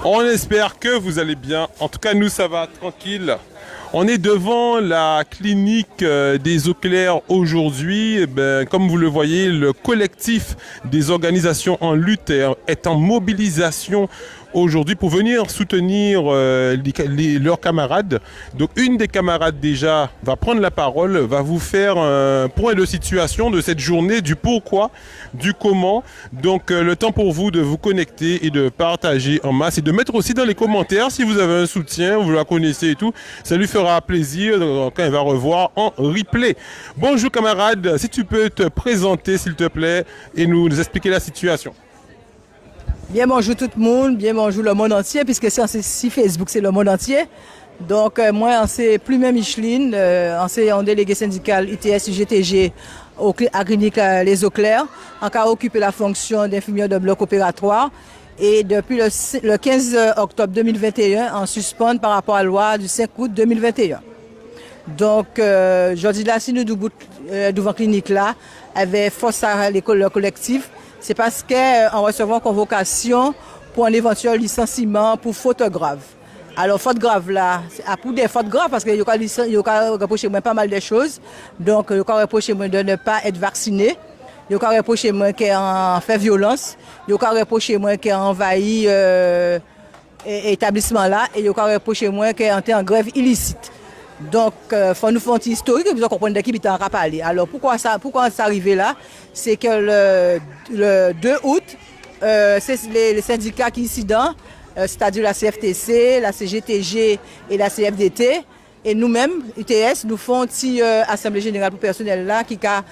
On espère que vous allez bien. En tout cas, nous, ça va tranquille. On est devant la clinique des eaux claires aujourd'hui. Comme vous le voyez, le collectif des organisations en lutte est en mobilisation aujourd'hui pour venir soutenir leurs camarades. Donc une des camarades déjà va prendre la parole, va vous faire un point de situation de cette journée, du pourquoi, du comment. Donc le temps pour vous de vous connecter et de partager en masse et de mettre aussi dans les commentaires si vous avez un soutien, vous la connaissez et tout. Ça lui fera plaisir quand elle va revoir en replay. Bonjour camarade, si tu peux te présenter s'il te plaît et nous expliquer la situation. Bien bonjour tout le monde, bien bonjour le monde entier, puisque si Facebook c'est le monde entier. Donc moi, c'est Plumet Micheline, c'est en délégué syndical ITS UGTG à clinique Les Eaux Claires, en cas occupé la fonction d'infirmière de bloc opératoire. Et depuis le 15 octobre 2021, en suspend par rapport à la loi du 5 août 2021. Donc, je dis là, si nous devant la clinique là, avec force à l'école collective, c'est parce qu'on recevra une convocation pour un éventuel licenciement pour faute grave. Alors, faute grave là, pour des fautes graves, parce qu'il y a reproché moi pas mal de choses. Donc, il y a reproché moi de ne pas être vacciné. Il y a reproché moi qui a fait violence. Il y a reproché moi qui a envahi l'établissement là. Et il y a reproché moi qui a été en grève illicite. Donc, il faut nous faire un petit historique et vous comprenez de qui il en parler. Alors, pourquoi ça arrivé là? C'est que le 2 août, c'est les syndicats qui incident, c'est-à-dire la CFTC, la CGTG et la CFDT. Et nous-mêmes, UTS, nous faisons une petite assemblée générale pour le personnel là qui a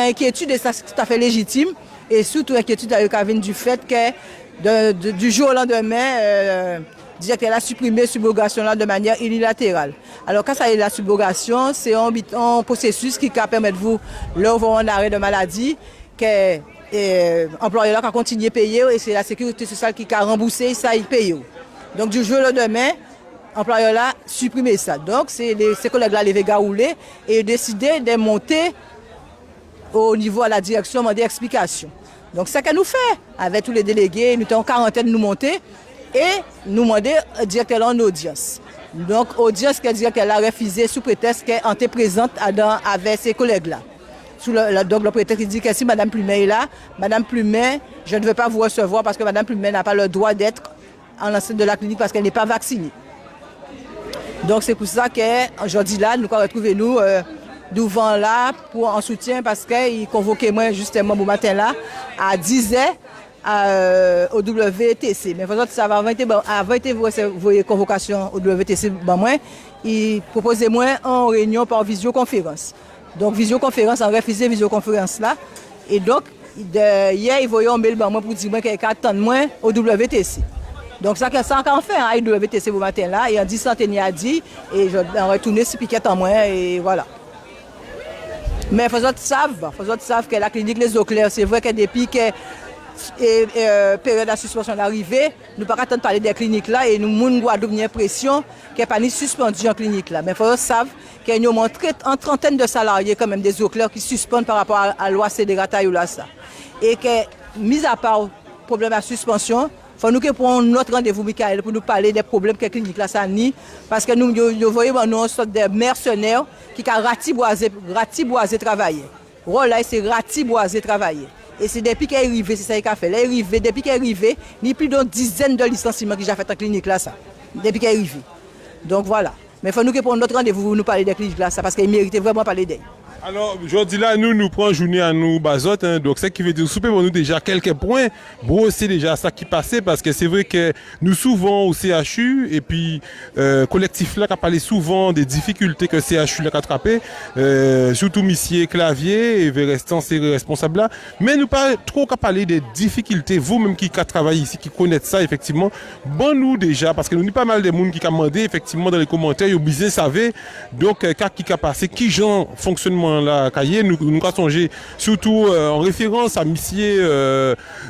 inquiétude, et ça c'est tout à fait légitime. Et surtout inquiétude qui vient du fait que du jour au lendemain, directeur a supprimé la subrogation là de manière unilatérale. Alors quand ça est la subrogation, c'est un processus qui permet de vous avoir un arrêt de maladie que l'employeur a continué à payer et c'est la sécurité sociale qui a remboursé ça, il paye. Donc du jour au lendemain, l'employeur a supprimé ça. Donc c'est ces collègues-là les garoulés et décidé de monter au niveau à la direction, demander explication. Donc c'est ce que nous fait avec tous les délégués, nous sommes en quarantaine, nous monter. Et nous demander directement en audience. Donc, audience que directeur a refusé sous prétexte qu'elle était présente avec ses collègues-là. Donc, le prétexte dit que si Mme Plumet est là, Mme Plumet, je ne veux pas vous recevoir parce que Mme Plumet n'a pas le droit d'être en l'enceinte de la clinique parce qu'elle n'est pas vaccinée. Donc, c'est pour ça qu'aujourd'hui là, nous allons retrouver nous devant là en soutien parce qu'il convoquait moi justement au matin là à 10h. Au WTC. Mais ça va avant été vos convocations au WTC, il proposait moi en réunion par visioconférence. Donc visioconférence, on refusé visioconférence là. Et donc hier il voyait un mail pour dire qu'il y a attendre moi au WTC. Donc ça encore fait au WTC au matin là et en 10 centenaires a dit et je retourner sur piquette en moins et voilà. Mais faut savent que la clinique Les Eaux Claires, c'est vrai que depuis que période de suspension l'arrivée, nous ne pouvons pas attendre parler des cliniques là et nous avons Guadeloupe une impression qu'il n'y a pas ni suspendu en clinique là. Mais il faut savoir qu'il y a une trentaine de salariés quand même des eaux claires qui suspendent par rapport à la loi CDRATA ou là ça. Et que, mis à part le problème de la suspension, il faut nous que prenions notre rendez-vous, Michael, pour nous parler des problèmes que la clinique là ça nie. Parce que nous voyons une sorte de mercenaires qui ont ratiboisé travailler. Le rôle là, c'est ratiboisé travailler. Et c'est depuis qu'elle est arrivée, c'est ça qu'elle a fait. Depuis qu'elle est arrivée, il y a plus d'une dizaine de licenciements que j'ai fait en clinique là, ça. Depuis qu'elle est arrivée. Donc voilà. Mais il faut nous que pour notre rendez-vous, vous nous parler des cliniques là, ça, parce qu'elle méritait vraiment parler d'elle. Alors, aujourd'hui là, nous prenons journée à nous bazote, donc ça qui veut dire souper pour nous déjà quelques points, brosser déjà ça qui passait, parce que c'est vrai que nous souvent au CHU, et puis collectif là qui a parlé souvent des difficultés que CHU là a attrapé, surtout Missier Clavier, et restant ces responsables là, mais nous pas trop qu'à parler des difficultés, vous-même qui travaillez ici, qui connaissez ça effectivement, bon nous déjà, parce que nous avons pas mal de monde qui a demandé effectivement dans les commentaires, vous bien savez, donc qui a passé, qui genre fonctionnement là cahier nous avons songé surtout en référence à Missier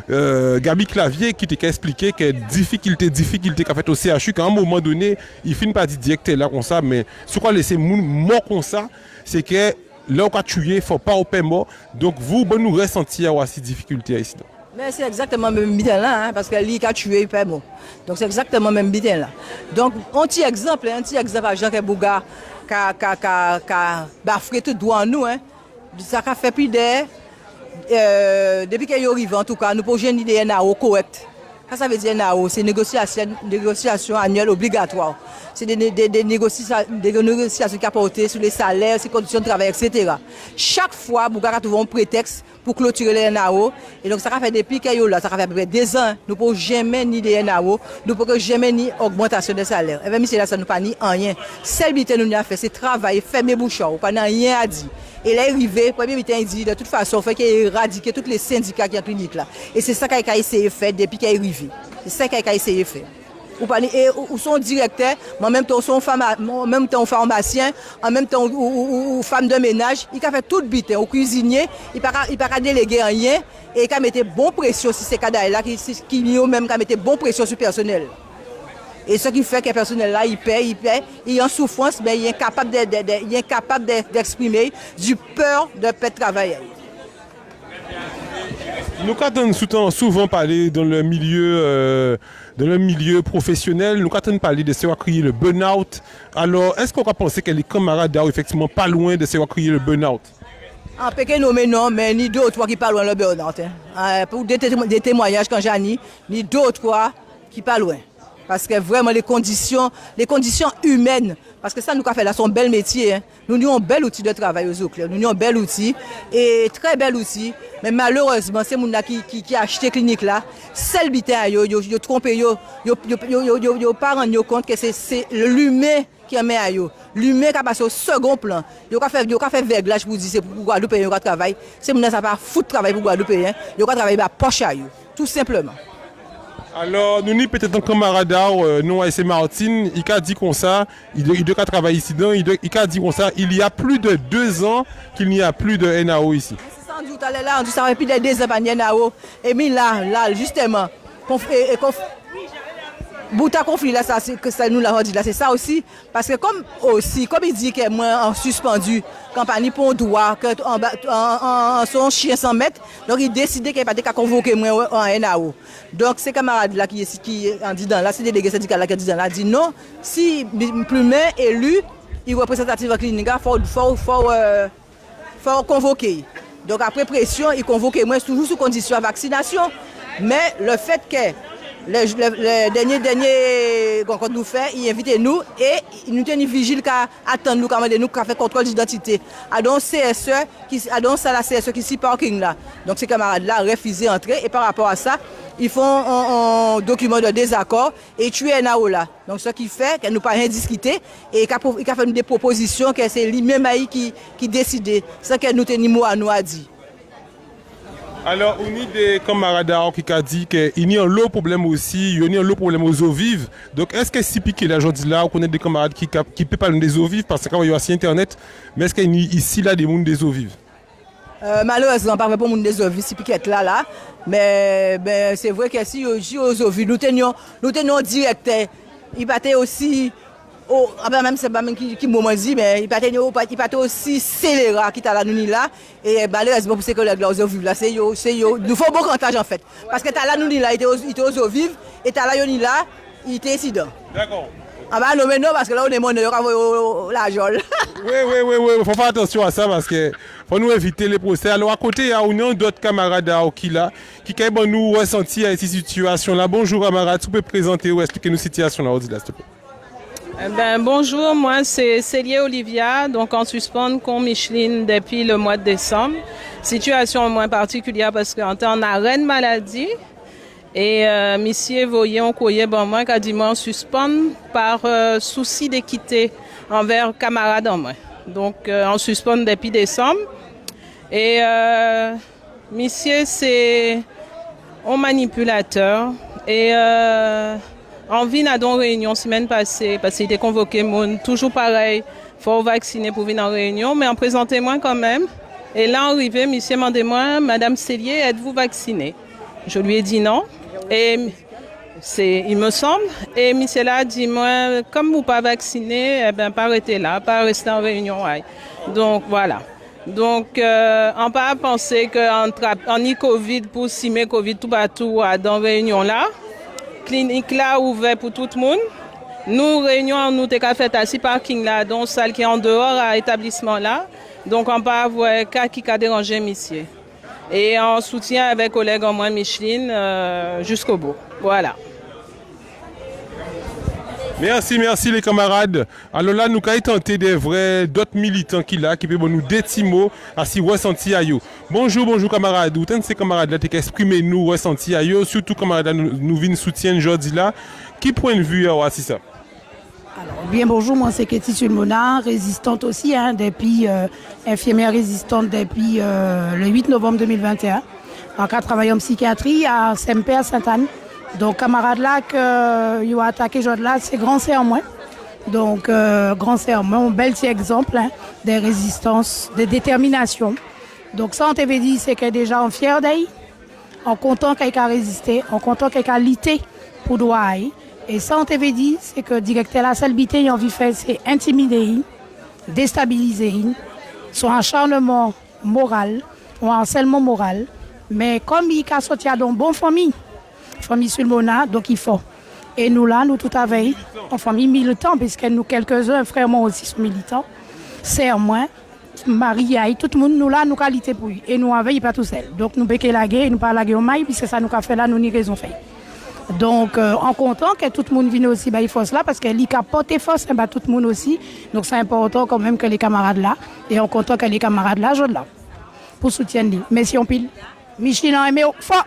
Gabi Clavier qui t'a expliqué que difficulté qu'a fait au CHU qu'à un moment donné il finit pas dire directeur là comme ça mais ce qu'on laisser mort comme ça c'est que là on a tué faut pas au paix mort donc vous bon nous ressentir à ces difficultés ici. Mais c'est exactement le même bitin là, hein, parce que lui qui a tué, il perd mot. Donc c'est exactement le même bitin là. Donc, un petit exemple à Jean Kebouga, qui a bafré tout droit en nous, hein. Ça a fait plus de. Depuis qu'il est arrivé, en tout cas, nous pouvons une idée NAO correcte. Ça veut dire NAO, c'est négociation annuelle obligatoire. C'est des négociations qui apportent sur les salaires, sur les conditions de travail, etc. Chaque fois, Bouga a trouvé un prétexte pour clôturer les NAO. Et donc, ça a fait depuis qu'il est là, ça a fait à peu près 2 ans. Nous ne pouvons jamais ni des NAO, nous ne pouvons jamais ni augmentation des salaires. Et bien, monsieur, là, ça ne nous pas ni rien. Celle qui nous a fait, c'est travailler, fermer bouchon, pas rien à dire. Et là, arrivé, premier mi-temps, il dit, de toute façon, il faut qu'il éradique tous les syndicats qui sont en clinique là. Et c'est ça qu'il a essayé de faire depuis qu'il est arrivé. C'est ça qu'il a essayé de faire. Ou son directeur, en même temps, en même temps, pharmacien, en même temps, ou femme de ménage, il a fait tout le bit, au cuisinier, il n'a pas délégué rien, et il a mis bonne pression sur ces cadres-là, qui lui-même a mis bonne pression sur le personnel. Et ce qui fait que le personnel là, il paie, il est en souffrance, mais il est incapable d'exprimer du peur de perdre travail. Nous avons souvent parlé dans le milieu professionnel, nous avons parlé de ce qu'on a créé le burn-out. Alors, est-ce qu'on va penser que les camarades sont effectivement pas loin de ce qu'on a créé le burn-out? En Pékin, non, mais ni d'autres qui parlent loin le burn-out. Pour des témoignages quand j'en ai, ni d'autres qui parlent loin. Parce que vraiment, les conditions humaines, parce que ça nous a fait là, son bel métier. Hein. Nous avons un bel outil de travail aux Oclair. Nous avons un bel outil, et très bel outil. Mais malheureusement, c'est gens qui a acheté la clinique là. Celle bitin, ils trompé, ils pas rendu compte que c'est l'humain qui en met à eux. L'humain qui a passé au second plan. Ils ont fait verglage pour dire c'est pour Guadeloupe ils ont travail. C'est gens ça pas foutre travail pour Guadeloupe. Ils ont travaillé à poche à eux, tout simplement. Alors, nous avons peut-être un camarade, nous, c'est Martine, il a dit comme ça, il doit travailler ici, il a dit comme ça, il y a plus de 2 ans qu'il n'y a plus de NAO ici. C'est sans doute, là, ça fait plus de 2 ans qu'il n'y a NAO. Et puis là, justement, Bouta conflit là, ça, que ça nous l'a dit là, c'est ça aussi. Parce que comme il dit que moi en suspendu, campagne pour un droit, que son chien 100 mètres, donc il décidait qu'il n'y a pas de convoquer moi en NAO. Donc ces camarades là qui en dit dans là, c'est délégué syndical là qui dit dans là, dit non, si plus main élu, il représentatif clinique, faut convoquer. Donc après pression, il convoque moi toujours sous condition de vaccination. Mais le fait que le dernier qu'on nous fait, il invite nous et il nous tient vigile qu'à attendre nous, qu'à faire contrôle d'identité. À donc la CSE qui s'y parking là. Donc ces camarades là refusé d'entrer et par rapport à ça, ils font un document de désaccord et tuer NAO là. Donc ce qui fait qu'elle nous pas rien discuter et qu'elle fait des propositions que c'est lui-même qui décide. C'est que nous tenons à nous a dit. Alors, on a des camarades qui ont dit qu'il y a un lot problème aussi, il y a un lot problème aux eaux vives. Donc, est-ce que si piqué là, aujourd'hui là, on connaît des camarades qui ne peuvent pas des eaux vives parce qu'il y a sur Internet, mais est-ce qu'il y a ici là des mondes des eaux vives? Malheureusement, pas vraiment monde des eaux vives, si piquet là, mais c'est vrai que si aux eaux vives, nous tenions directeur, il battait aussi. Même c'est pas même qui m'a dit, mais il partait aussi scélérat qui t'a là nous là et malheureusement pour ces collègues là aux eaux vives là c'est nous faut bon comptage en fait parce que t'as là nous là il était aux eaux vives et t'as là yoni là il était incident. D'accord. Non mais non parce que là on est mon la jole. Oui, faut faire attention à ça parce que faut nous éviter les procès. Alors à côté il y a d'autres camarades qui ont nous ressenti à cette situation là. Bonjour camarades, tu peux présenter ou expliquer nous situation là s'il te plaît. Bonjour, moi c'est Célie Olivia, donc en suspens con Micheline depuis le mois de décembre. Situation moins particulière parce qu'on est en arrêt de maladie et monsieur voyait un courrier moi qui a dit moi en suspens par souci d'équité envers camarades en moi. Donc en suspens depuis décembre et monsieur c'est un manipulateur et en vient à une réunion semaine passée, parce qu'il était convoqué, toujours pareil, il faut vacciner pour venir en réunion, mais en présentait moi quand même. Et là, arrivé, monsieur m'a demandé, moi, Madame Cellier, êtes-vous vaccinée? Je lui ai dit non. Et il me semble. Et monsieur là a dit, moi, comme vous pas vacciné, pas rester là, pas rester en réunion. Ouais. Donc voilà. Donc, on peut penser qu'en Covid, pour simer Covid tout partout, dans réunion là, clinique là ouvert pour tout le monde. Nous, réunion, nous avons fait assis parking là, donc salle qui est en dehors à l'établissement là. Donc, on peut avoir cas qui a dérangé monsieur. Et en soutien avec collègues en moi, Micheline, jusqu'au bout. Voilà. Merci les camarades. Alors là, nous avons tenté d'autres militants qui peuvent nous des petits mots à si ressenti à eux. Bonjour camarades. Vous tenez ces camarades là, exprimer nous ressenti à eux, surtout camarades nous viennent soutien aujourd'hui là. Qui point de vue à ça? Alors, bien bonjour, moi c'est Ketty Sulmona, résistante aussi, depuis infirmière résistante depuis le 8 novembre 2021. En cas de travail en psychiatrie à SMP à Sainte-Anne. Donc camarades là que ils ont attaqué aujourd'hui là, c'est grand serment. Donc grand serment, un bel petit exemple des résistances, de détermination. Donc ça on t'avait dit c'est que déjà on fier d'elle, en content qu'elle a résisté, en content qu'elle a lutté pour droit. Et ça, on t'avait dit, c'est que le directeur la seule bité, il a envie de faire, c'est intimider, déstabiliser, son acharnement moral, ou harcèlement moral. Mais comme il a sorti dans une bonne famille Sulmona, donc il faut. Et nous là, nous tout à veille, en famille militante, puisque nous quelques-uns, frères moi aussi sont militants, sœurs moi, Marie, tout le monde, nous là, nous qualité pour lui. Et nous en veille pas tout seul. Donc nous péquer la guerre, nous pas la guerre au maille, puisque ça nous a fait là, nous n'y raison fait. Donc, en comptant que tout le monde vienne aussi, il faut cela parce qu'elle a porté force, tout le monde aussi. Donc, c'est important quand même que les camarades là, et en comptant que les camarades là, je là, pour soutenir. Mais si on pile, Micheline a aimé, fort.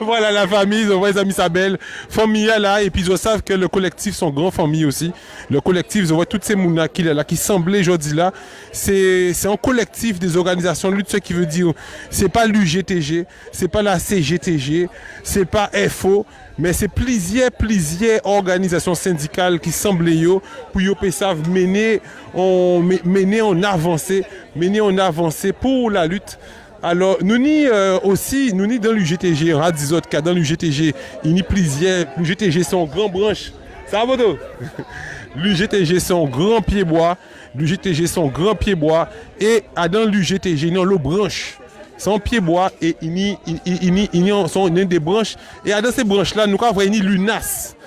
Voilà la famille, on voit les amis Sabelle, famille là, et puis ils savent que le collectif sont grand famille aussi. Le collectif, ils voient toutes ces mounas qui semblaient aujourd'hui là. C'est un collectif des organisations de lutte, ce qui veut dire, c'est pas l'UGTG, c'est pas la CGTG, c'est pas FO, mais c'est plusieurs organisations syndicales qui semblent pour qu'ils savent mener en avancée pour la lutte. Alors, nous ni dans l'UGTG, on a 10 autres cas dans l'UGTG, il y a plusieurs, l'UGTG sont grand branche. Ça va vous? L'UGTG sont grand pied bois, et dans l'UGTG, il y a l'eau branche. Son pied bois et il y a des branches. Et dans ces branches-là, nous avons une l'UNAS.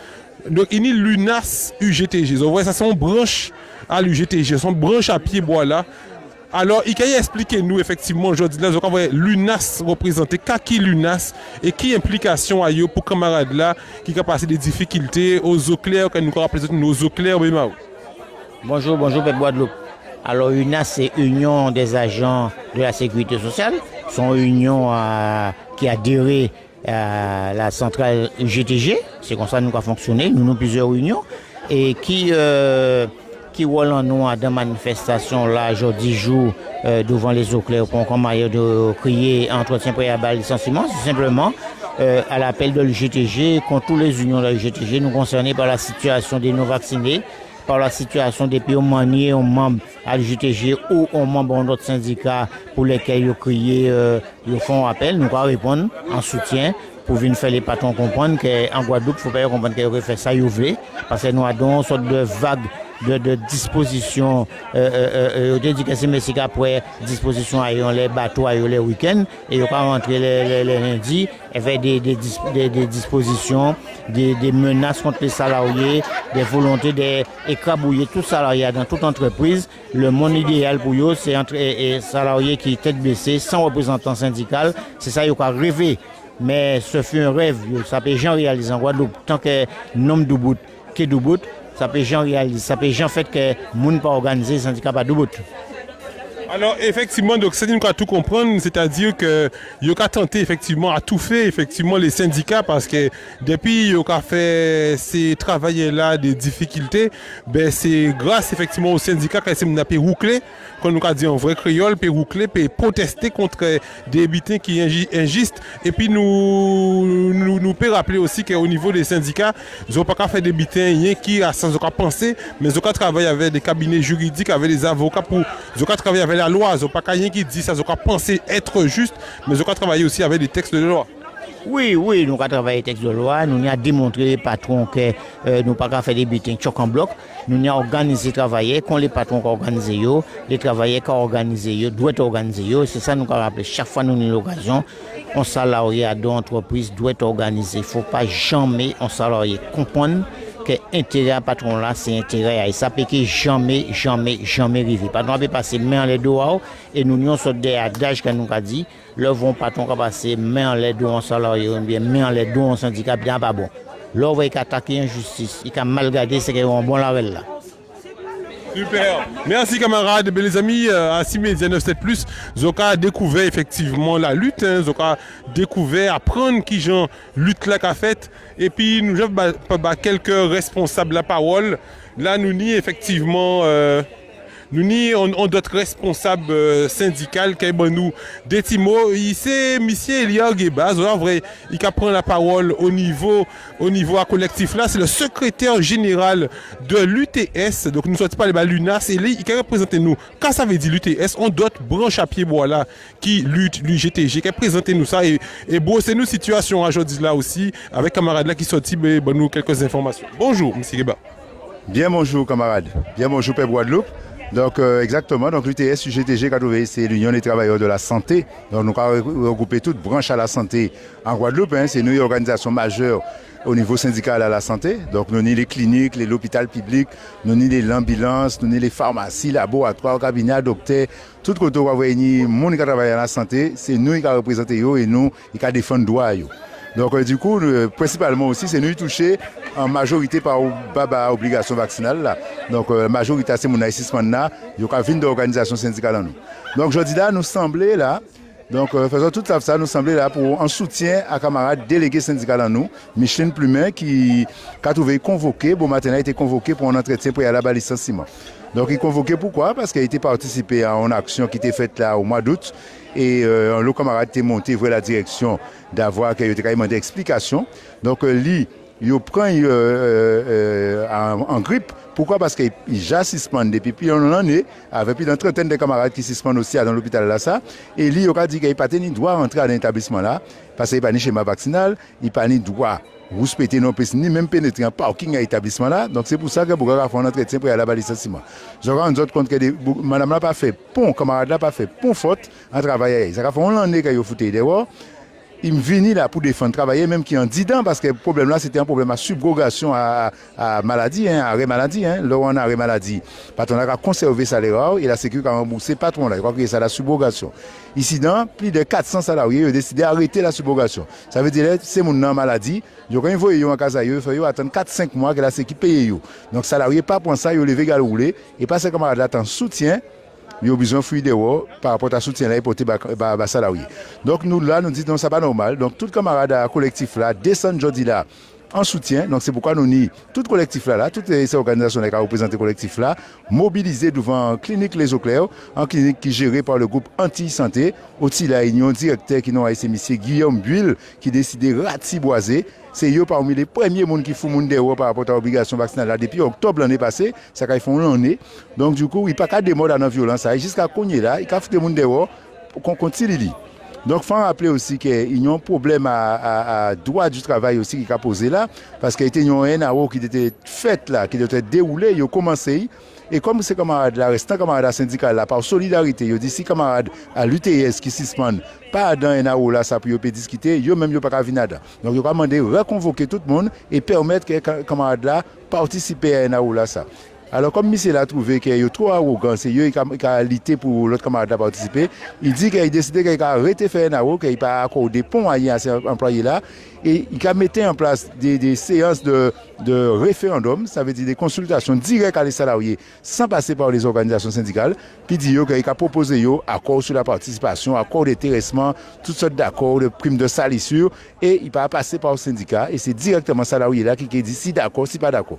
Donc, il y a l'UNAS UGTG. Vous voyez, ça sont branches à l'UGTG, sont branches à pied bois là. Alors, il a expliqué nous effectivement aujourd'hui, là, l'UNAS représenté, qui l'UNAS et qui implication à eux pour camarades là qui ont passé des difficultés aux eaux claires, quand nous représentons nos eaux claires. Bonjour, Pep Guadeloupe. Alors, UNAS, c'est Union des agents de la sécurité sociale. C'est une union qui a adhéré à la centrale UGTG. C'est comme ça que nous avons fonctionné. Nous avons plusieurs unions et qui roule en nous dans manifestation là, jeudi jour, devant les eaux claires pour qu'on aille de crier entretien préalable à licenciement. C'est simplement à l'appel de l'UGTG, contre toutes les unions de l'UGTG, nous concernés par la situation des non-vaccinés, par la situation des pays maniés, aux membres à l'UGTG ou aux membres d'autres syndicats pour lesquels ils crient, ils font appel. Nous allons répondre en soutien pour venir faire les patrons comprendre qu'en Guadeloupe, il ne faut pas comprendre qu'ils fait ça, parce que nous avons une sorte de vague de dispositions d'éducation médicale après dispositions à les bateaux, à les week-ends, et ils vont rentrer les lundis et faire des dispositions, des menaces contre les salariés, des volontés d'écrabouiller tout salarié dans toute entreprise. Le monde idéal pour eux, c'est entre salariés qui tête baissée, sans représentant syndical. C'est ça qu'ils ont rêvé. Mais ce fut un rêve, ça peut jamais réaliser en Guadeloupe. Tant que nom de bout, qui de bout, ça peut jamais réaliser, ça peut jamais fait que les gens pas organiser syndicat pas de bout. Alors effectivement, donc c'est à tout comprendre, c'est-à-dire que il a tenté effectivement à tout faire effectivement les syndicats parce que depuis il a fait ces travailleurs là des difficultés, ben c'est grâce effectivement aux syndicats que c'est pu roucler, quand nous a dit en vrai créole, puis roucler, puis protester contre des bulletins qui injustes et puis nous peut rappeler aussi qu'au niveau des syndicats, ils n'ont pas fait des bulletins qui à sans aucun penser, mais ils ont travaillé avec des cabinets juridiques, avec des avocats pour ils ont travaillé avec la loi, ils n'ont pas rien qui dit ça, ils ont pensé être juste, mais ils ont travaillé aussi avec des textes de loi. Oui, nous avons travaillé texte de loi, nous avons démontré patron que nous pas qu'à faire des meetings choc en bloc, nous avons organisé travailler, quand les patrons qui organisé les travailleurs qui organisé doivent organiser c'est ça nous avons rappelé chaque fois nous avons l'occasion, un salarié dans l'entreprise doit être organisé, il faut pas jamais un salarié comprendre que l'intérêt à patron là c'est intérêt et ça peut que jamais arriver. Patron peut passer main en les doigts et nous avons sorte d'adage que nous a dit le vont patron qui passer main en les doigts en salarié ou bien main en les doigts en syndicat bien pas bon. Là on va attaquer injustice, il a mal gardé c'est qu'on bon la là. Super. Merci camarades, les amis, à 6 Média 97+, Zoka a découvert effectivement la lutte, Zoka a découvert apprendre qui genre lutte là qu'a fait et puis nous avons quelques responsables la parole. Là nous ni effectivement nous ni on d'autres responsables syndicaux qui nous des petits mots c'est monsieur Elia Gueba vrai il a prendre la parole au niveau à collectif là c'est le secrétaire général de l'UTS donc nous sommes pas les l'UNAS et il a représenté nous quand ça veut dire l'UTS on d'autres branches à pied bois là qui lutte l'UGTG qui a présenté nous ça et bon c'est nous situation aujourd'hui là aussi avec camarades là qui sorti nous quelques informations. Bonjour monsieur Gueba. Bien bonjour camarades. Bien bonjour Père Guadeloupe. Donc exactement, donc l'UTS UGTG c'est l'Union des travailleurs de la santé. Donc nous avons regroupé toutes branches à la santé en Guadeloupe. C'est une organisation majeure au niveau syndical à la santé. Donc nous avons les cliniques, l'hôpital public, nous avons les ambulances, nous avons les pharmacies, laboratoires, cabinets, docteurs. Tout côté où le monde qui travaille à la santé, c'est nous qui représentons et nous qui défendons les droits. Donc du coup, principalement aussi, c'est nous touchés en majorité par obligation vaccinale. Là. Donc la majorité, c'est mon assistance là, il y a une d'organisation syndicale en nous. Donc je dis là, nous semblons là, donc faisons tout ça, nous semblons là pour un soutien à camarades délégués syndicaux en nous, Micheline Plumet qui a trouvé convoqué, bon matin a été convoqué pour un entretien préalable à licenciement. Donc il est convoqué pourquoi? Parce qu'il a été participé à une action qui était faite là au mois d'août. Et le camarade était monté vers la direction d'avoir demandé explication. Donc, lui, il prend en grippe. Pourquoi? Parce qu'il a suspendu depuis un an, avec plus d'une trentaine de camarades qui suspendent aussi dans l'hôpital là. Ça. Et lui, il a dit qu'il n'a pas tenu droit rentrer à l'établissement là, parce qu'il n'a pas ni schéma vaccinal, il n'a pas ni droit respecter non plus ni même pénétrer en parking à l'établissement là. Donc c'est pour ça que Bougara a fait un entretien pour aller à licenciement. Je rends compte que madame n'a pas fait pont, camarade n'a pas fait pont faute en travaillant. Ça a fait un an qu'il a foutu dehors. Il me vient là pour défendre travailler même qui en 10 ans parce que le problème là c'était un problème à subrogation à maladie, à arrêt maladie. Là on a arrêt maladie. Patron a conservé salaire et la sécurité a remboursé patron là. Je crois que c'est la subrogation. Ici dans plus de 400 salariés ont décidé d'arrêter la subrogation. Ça veut dire c'est mon nom maladie. Je quand ils voient en casa il faut attendre 4-5 mois que la sécurité paye yo. Donc salarié pas pour ça, ils levé gal rouler et pas ces camarades là en soutien. Ils ont besoin de fuir dehors par rapport à soutien là et porter les salariés. Donc nous là, nous disons ça pas normal. Donc tout camarade collectif là descend aujourd'hui là en soutien. Donc c'est pourquoi nous ni tout collectif là, toutes ces organisations qui représentent le collectif là, mobilisées devant clinique Les Eaux Claires, en clinique qui est gérée par le groupe Anti-Santé. Aussi là, il y a un directeur qui nous a été monsieur Guillaume Buil qui décidé de ratiboiser. C'est eux parmi les premiers monde qui font monde dehors par rapport à l'obligation vaccinale là depuis octobre l'année passée, ça qu'ils font l'année. Donc du coup, il pas qu'à démordre dans la violence jusqu'à cogner là, il a fait monde dehors qu'on continue. Donc, il faut rappeler aussi qu'il y a un problème à droit du travail aussi qui a posé là, parce qu'il y a un NAO qui était fait là, qui était déroulé, il a commencé. Et comme ces camarades là, restant camarades syndicaux là, par solidarité, ils disent si camarades à l'UTS qui suspendent, pas dans un NAO là, ça peut discuter, ils même pas venir là. Donc, ils ont demandé de reconvoquer tout le monde et permettre que les camarades là participent à un NAO là. Ça. Alors, comme Michel a trouvé qu'il y a trop arrogant, c'est eux qui a lutté pour l'autre camarade à participer, il dit qu'il a décidé qu'il a arrêté de faire un NAO, qu'il n'a pas accordé pont à ces employés-là, et il a mis en place des séances de référendum, ça veut dire des consultations directes à les salariés, sans passer par les organisations syndicales, puis il dit qu'il a proposé accord sur la participation, accord d'intéressement, toutes sortes d'accords, de primes de salissure, et il va passer par le syndicat, et c'est directement le salarié là qui dit si d'accord, si pas d'accord.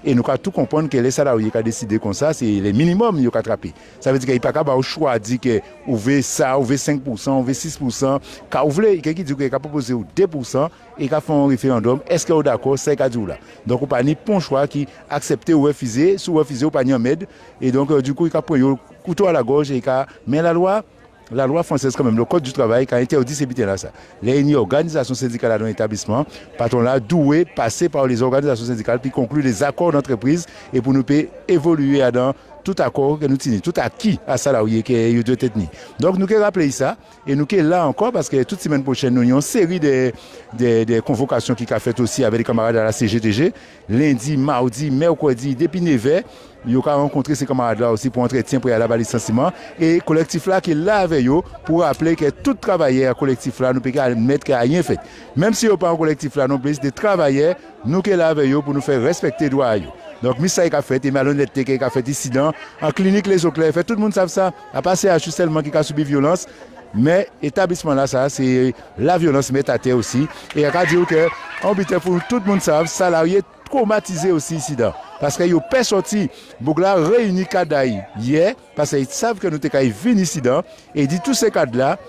Et nous avons tout comprendre que les salariés qui ont décidé comme ça, c'est les minimums qu'ils ont attrapé. Ça veut dire qu'il n'y a pas de choix de dire que vous voulez ça, vous voulez 5%, vous voulez 6%. Quand vous voulez, quelqu'un qui dit qu'il a proposé 2% et qu'il a fait un référendum, est-ce que vous êtes d'accord, c'est qu'à dire là. Donc, vous n'avez pas de choix qui accepte ou refuser, si vous refusez, vous n'avez pas de med. Et donc, du coup, il a pris le couteau à la gorge et il a mis la loi. la loi française quand même, le code du travail qui a interdit ces bitins là ça. Les organisations syndicales dans l'établissement, patron là doué passer par les organisations syndicales puis conclure des accords d'entreprise et pour nous évoluer dans tout accord que nous tenons, tout acquis à salarié qui est de tête. Donc nous avons rappelé ça et nous sommes là encore parce que toute semaine prochaine nous avons une série de convocations qui a fait aussi avec les camarades à la CGTG, lundi, mardi, mercredi, depuis 9h. Nous avons rencontré ces camarades-là aussi pour entretien préalable à licenciement et collectif là qui est là avec eux pour rappeler que tout travailleur collectif là nous peut admettre qu'il n'y a rien fait. Même si on pas un collectif là non plus des travailleurs nous qui est là avec eux pour nous faire respecter les droits. Donc Missa qui a fait et malhonnêteté qui a fait incident en clinique les eaux claires fait tout le monde savent ça à passer à seulement qui a subi violence. Mais établissement là ça c'est la violence met à terre aussi et à dire que on peut pour tout le monde savent salariés traumatisés aussi incident parce que yo pas sorti Bougla réuni cadre hier parce qu'ils savent que nous t'ai venir incident et dit tous ces cadres là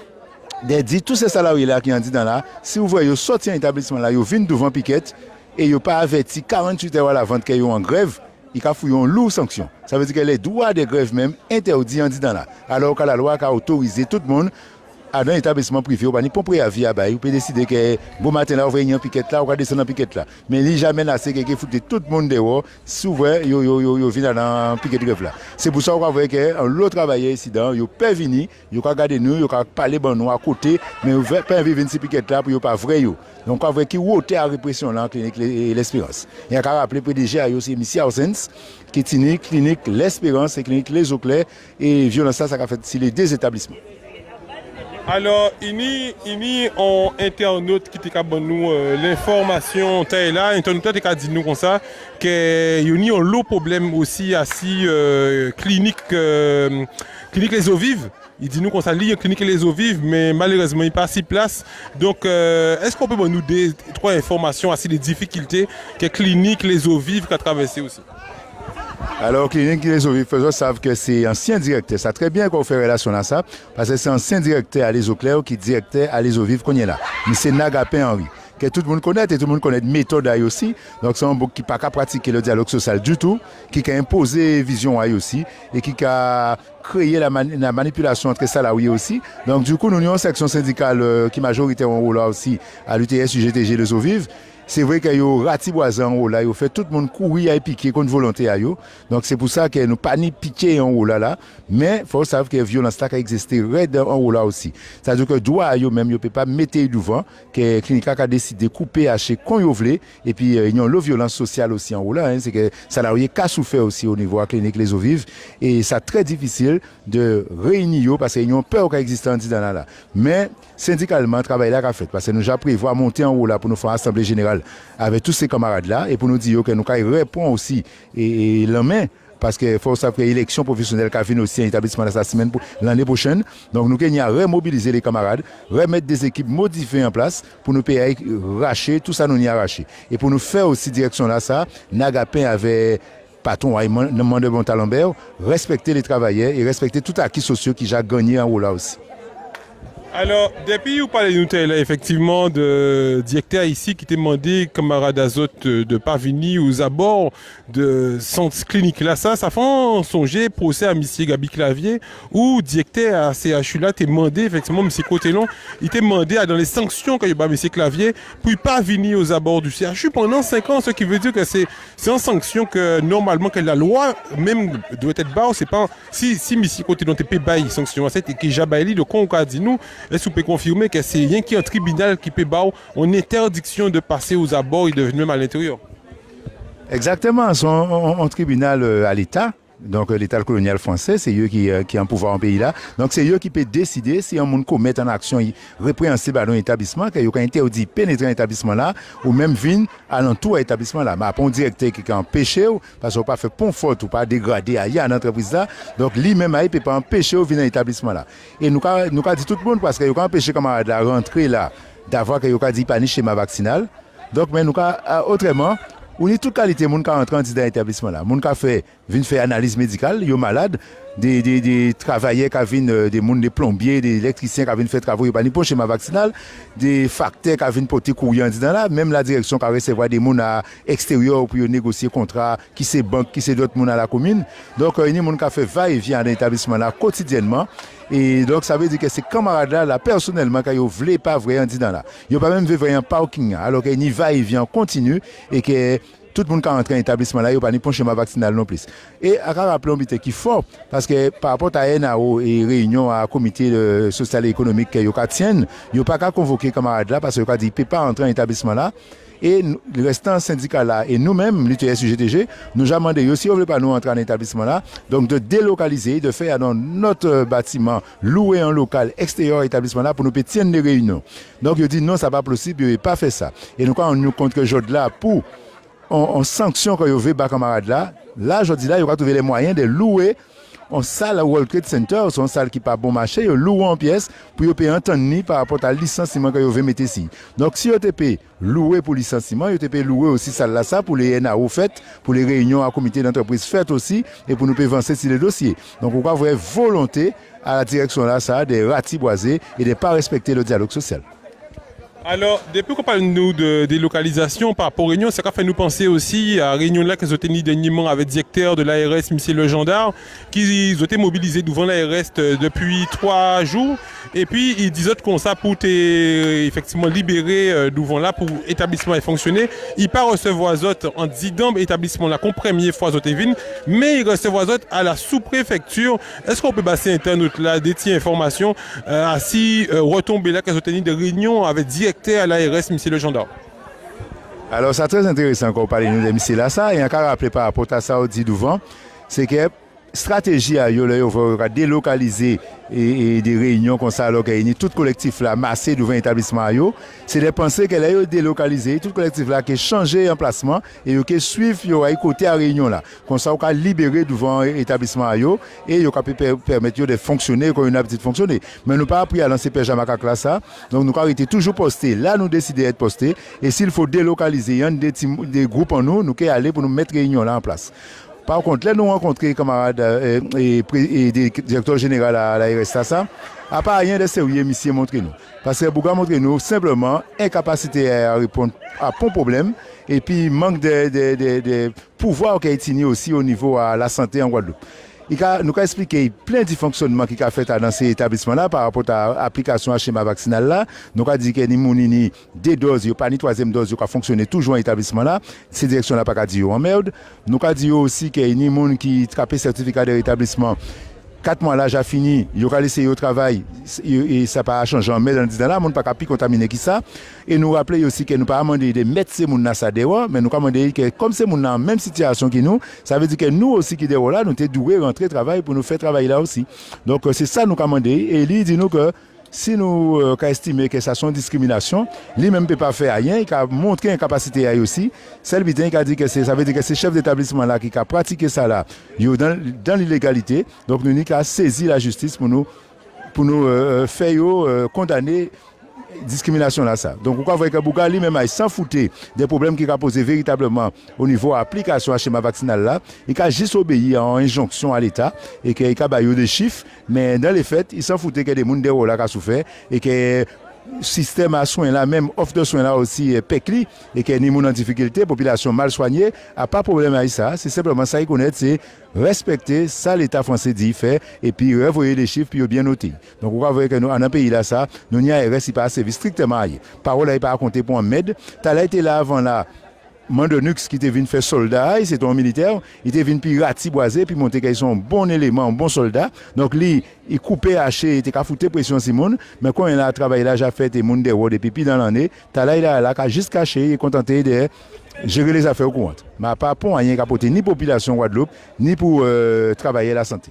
dit tous ces salariés là qui ont dit dans là si vous voyez sortir un établissement là yo viennent devant piquette et yo pas averti 48 heures à l'avant qu'ils sont en grève il a fouillé une lourde sanction. Ça veut dire que les droits de grève même interdits en dit dans là. Alors que la loi a autorisé tout le monde à un établissement privé, ou pas ni pour préavis à bail, ou peut décider que bon matin là on va venir en piquette là, on va descendre en piquette là. Mais il jamais assez que foutre tout le monde dehors, souvent yo vient dans piquette grève là. C'est pour ça qu'on voit que l'autre travailleur ici dans, yo peut venir, yo ka garder nous, yo ka parler bon nous à côté, mais on peut pas venir ci piquette là pour yo pas vrai yo. Donc on voit qui wote à répression là clinique l'Espérance. Il y a qu'à rappeler PDG a aussi Missy Ausens qui est clinique l'Espérance et clinique Les Eaux Claires et violence ça a fait sur les deux établissements. Alors, il en internaute qui t'a donné nous l'information là, internaute qui a dit nous comme ça que il y a un lot problème aussi assis clinique les eaux vives. Il dit nous qu'on s'allie clinique les eaux vives mais malheureusement il pas si place. Donc est-ce qu'on peut nous donner trois informations assis les difficultés que clinique les eaux vives qu'a traversé aussi? Alors, Clinique Les Eaux Vives savent que c'est ancien directeur. Ça très bien qu'on fait relation à ça, parce que c'est ancien directeur à Les Eaux Claires qui est directeur à Les Eaux Vives qu'on est là. Mais c'est Nagapin Henri, que tout le monde connaît et tout le monde connaît de méthode aussi. Donc, c'est un bouc qui n'a pas pratiquer le dialogue social du tout, qui a imposé vision aussi et qui a créé la manipulation entre salariés aussi. Donc, du coup, nous avons une section syndicale qui majorité en haut là aussi à l'UTS UGTG Les Eaux Vives. C'est vrai qu'il y a ratiboisé en haut là, il fait tout le monde courir et piquer contre volonté à eux. Donc c'est pour ça que nous pas ni piquer en haut là, mais faut savoir que la violence là qui existé en haut là aussi. C'est-à-dire que droit à eux même, ils peut pas mettre devant que clinique a décidé de couper hacher quand ils veulent et puis il y a la violence sociale aussi en haut là, c'est que salariés qui souffert aussi au niveau de la clinique Les Eaux Vives et c'est très difficile de réunir parce qu'ils ont peur qu'il existe en dans là. Mais syndicalement travail là qu'a fait parce que nous avons prévu monter en haut là pour nous faire assemblée générale avec tous ces camarades-là et pour nous dire que nous répondons aussi et l'emain parce qu'il faut savoir que l'élection professionnelle qui a venu aussi à l'établissement de la semaine l'année prochaine. Donc nous allons remobiliser les camarades, remettre des équipes modifiées en place pour nous payer racher, tout ça nous y arracher. Et pour nous faire aussi direction là ça, Nagapin avait patron de Montalembert, respecter les travailleurs et respecter tout acquis sociaux qui a gagné en haut là aussi. Alors, depuis vous parlez de nous, effectivement, de directeur ici qui t'a demandé, camarade Azote, de pas venir aux abords de centre clinique là, ça fait songer procès à M. Gabi Clavier, où directeur à CHU là t'a demandé, effectivement, M. Cotelon, il t'a demandé dans les sanctions qu'il y a M. Clavier, pour pas venir aux abords du CHU pendant 5 ans, ce qui veut dire que c'est une sanction que normalement que la loi même doit être barre, c'est pas si M. Cotelon t'a pas bail sanction, c'est que Jabaili de con a dit nous. Est-ce que vous pouvez confirmer que c'est rien qui est un tribunal qui peut avoir une interdiction de passer aux abords et de venir même à l'intérieur? Exactement, c'est un tribunal à l'État. Donc l'État colonial français, c'est eux qui ont pouvoir en pays là. Donc c'est eux qui peuvent décider si un monde commet une action répréhensible dans l'établissement, qu'il y a interdit de pénétrer dans l'établissement là, ou même venir à l'entour de l'établissement là. Mais après un directeur qui a empêché, parce qu'on n'a pas fait pont faute ou pas dégradé à l'entreprise là, donc lui-même il ne peut pas empêcher de venir dans l'établissement là. Et nous avons dit tout le monde parce qu'il a empêché camarade à rentrer là, d'avoir qu'il a dit pas ni schéma vaccinal. Donc mais nous autrement, on a toute qualité de monde qui rentre dans l'établissement là. Monde qui fait vient faire analyse médicale, yo malade, des travailleurs qui viennent des monde des plombiers, des électriciens qui viennent faire travaux, yo pas ni pour schéma vaccinal, des facteurs qui viennent porter courrier dans là, même la direction qui recevoir des monde à extérieur pour négocier contrat, qui c'est banque, qui c'est d'autres monde à la commune. Donc il y a des monde qui fait va et vient dans l'établissement là quotidiennement Et donc, ça veut dire que ces camarades-là, là, personnellement, quand ils ne voulaient pas vraiment dire là, ils n'ont pas même vu un parking, alors qu'il y va et vient continue et que tout le monde qui rentre dans l'établissement là, il n'y a pas de schéma vaccinal non plus. Et à rappeler qu'il faut, parce que par rapport à NAO et réunion à comité social et économique qu'ils tiennent, il n'y a pas qu'à convoquer les camarades là parce qu'ils ont dit qu'ils ne peuvent pas rentrer dans l'établissement là. Et le restant syndicat là, et nous-mêmes, l'UTS-UGTG, nous avons demandé, si on ne veut pas nous entrer dans l'établissement là, donc de délocaliser, de faire dans notre bâtiment, louer un local extérieur à l'établissement là pour nous tenir des réunions. Donc, il dit non, ça n'est pas possible, il n'a pas fait ça. Et nous, quand on nous compte que aujourd'hui là, pour en sanction quand vous veut les camarades là, je dis là, il va trouver les moyens de louer en salle à World Trade Center, ou une salle qui n'est pas bon marché, ils louent en pièces pour payer un temps ni par rapport à licenciement que vous veut mettre ici. Donc si vous payez louer pour licenciement, vous payez louer aussi salle là ça pour les NAO faites, pour les réunions à comité d'entreprise faites aussi, et pour nous payer avancer sur les dossiers. Donc on va avoir volonté à la direction là ça de ratiboiser et de ne pas respecter le dialogue social. Alors, depuis qu'on parle nous de délocalisation par rapport aux réunions, ça fait nous penser aussi à la réunion là qu'ils ont tenu dernièrement avec le directeur de l'ARS, M. Le Gendarme, qui ont été mobilisés devant l'ARS depuis 3 jours. Et puis, ils disent comme ça pour effectivement libérer devant là pour l'établissement et fonctionner. Ils ne pas recevoir les autres en disant l'établissement là qu'on première fois aux vignes, mais ils recevoir les autres à la sous-préfecture. Est-ce qu'on peut passer Internet là, détient information à si retomber là qu'ils ont tenu des réunions avec directeur à l'ARS, M. Le Gendarme? Alors, c'est très intéressant quand on parle de M. là ça, et encore rappelé par rapport à ça, on dit devant, c'est que stratégie à délocaliser et des réunions comme ça alors qu'il y a tout collectif là massé devant l'établissement c'est de penser qu'elle a délocalisé tout collectif là qui a changé emplacement et qui suivent à côté à réunion là comme ça on a libéré devant l'établissement et on peut permettre de fonctionner comme une habitude de fonctionner mais nous pas appris à lancer Péjamacac là ça donc nous avons été toujours postés là nous décidé d'être postés et s'il faut délocaliser un des groupes en nous qui aller pour nous mettre réunion là en place. Par contre, là, nous rencontrons les camarades et directeur général à la RSA, à part rien de sérieux, monsieur, montrez-nous. Parce que Bouga montrez-nous simplement incapacité à répondre à bon problème et puis manque de pouvoir qui est aussi au niveau de la santé en Guadeloupe. Il nous a expliqué plein de fonctionnements qu'il a fait dans ces établissements-là par rapport à l'application à schéma vaccinal là. Nous a dit que ni des doses, il n'y a pas ni troisième dose qui a fonctionné toujours dans l'établissement-là. Ces directions-là pas dire en merde. Nous a dit aussi qu'il y a ni monde qui a un certificat de rétablissement. 4 mois là, j'ai fini, il y aura laissé au travail et ça n'a pas changé en mai dans le là, on ne peut pas contaminer qui ça. Et nous rappeler aussi que nous pas demandé de mettre ces gens ça dehors, mais nous demandé que comme ces gens dans la même situation que nous, ça veut dire que nous aussi qui dehors là, nous sommes doués rentrer travailler pour nous faire travailler là aussi. Donc c'est ça nous demandé et lui dit nous que si nous estimons que ça sont discrimination, lui-même ne peut pas faire rien, il a montré une capacité aussi. C'est le qui a dit que ça veut dire que c'est chef d'établissement là qui a pratiqué ça là, dans l'illégalité. Donc nous avons saisi la justice pour nous faire condamner discrimination là ça. Donc pourquoi voir que Bouga lui-même il s'en foutait des problèmes qu'il a posé véritablement au niveau application à schéma vaccinal là, il a juste obéi en injonction à l'État et qu'il a baillé des chiffres, mais dans les faits, il s'en foutait que des gens de là qui a souffert et que système à soins là, même offre de soins là aussi est pécli et qu'il y a des gens en difficulté, population mal soignée, a pas de problème avec ça. C'est simplement ça qu'il connaît, c'est respecter ça l'État français dit fait et puis revoyer les chiffres puis bien noter. Donc on va voir que nous en un pays là ça, nous n'y a RS pas servi strictement à y. Parole n'est pas compter pour un med. Tu as été là avant là. Mandonux qui était venu faire soldat, c'est un militaire, il était venu puis ratiboiser puis montrer qu'ils sont un bon élément, un bon soldat. Donc lui, il coupait, haché, il était qu'à foutre pression Simone, mais quand il a travaillé là, j'ai fait des monde des rois depuis dans l'année, t'as là il a là juste caché, il est contenté de gérer les affaires courantes. Mais pas pour rien capoter ni population Guadeloupe, ni pour travailler la santé.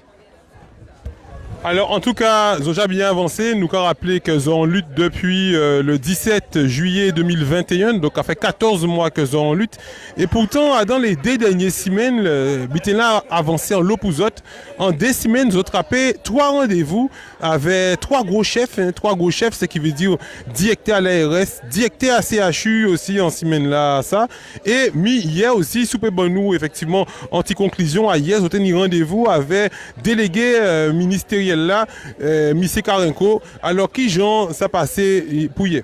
Alors en tout cas, ils ont déjà bien avancé. Nous avons rappelé qu'ils ont en lutte depuis le 17 juillet 2021, donc ça fait 14 mois qu'ils ont en lutte. Et pourtant, dans les 2 dernières semaines, Bitena a avancé en l'opposite. En 2 semaines, ils ont attrapé 3 rendez-vous avec 3 gros chefs. 3 gros chefs, ce qui veut dire directeur à l'ARS, directeur à CHU aussi en semaine là, ça. Et hier aussi, Souper Bonou, effectivement, anti-conclusion, hier, ils ont tenu rendez-vous avec délégué ministériel là, M. Karenko, alors qui Jean ça passé pour hier?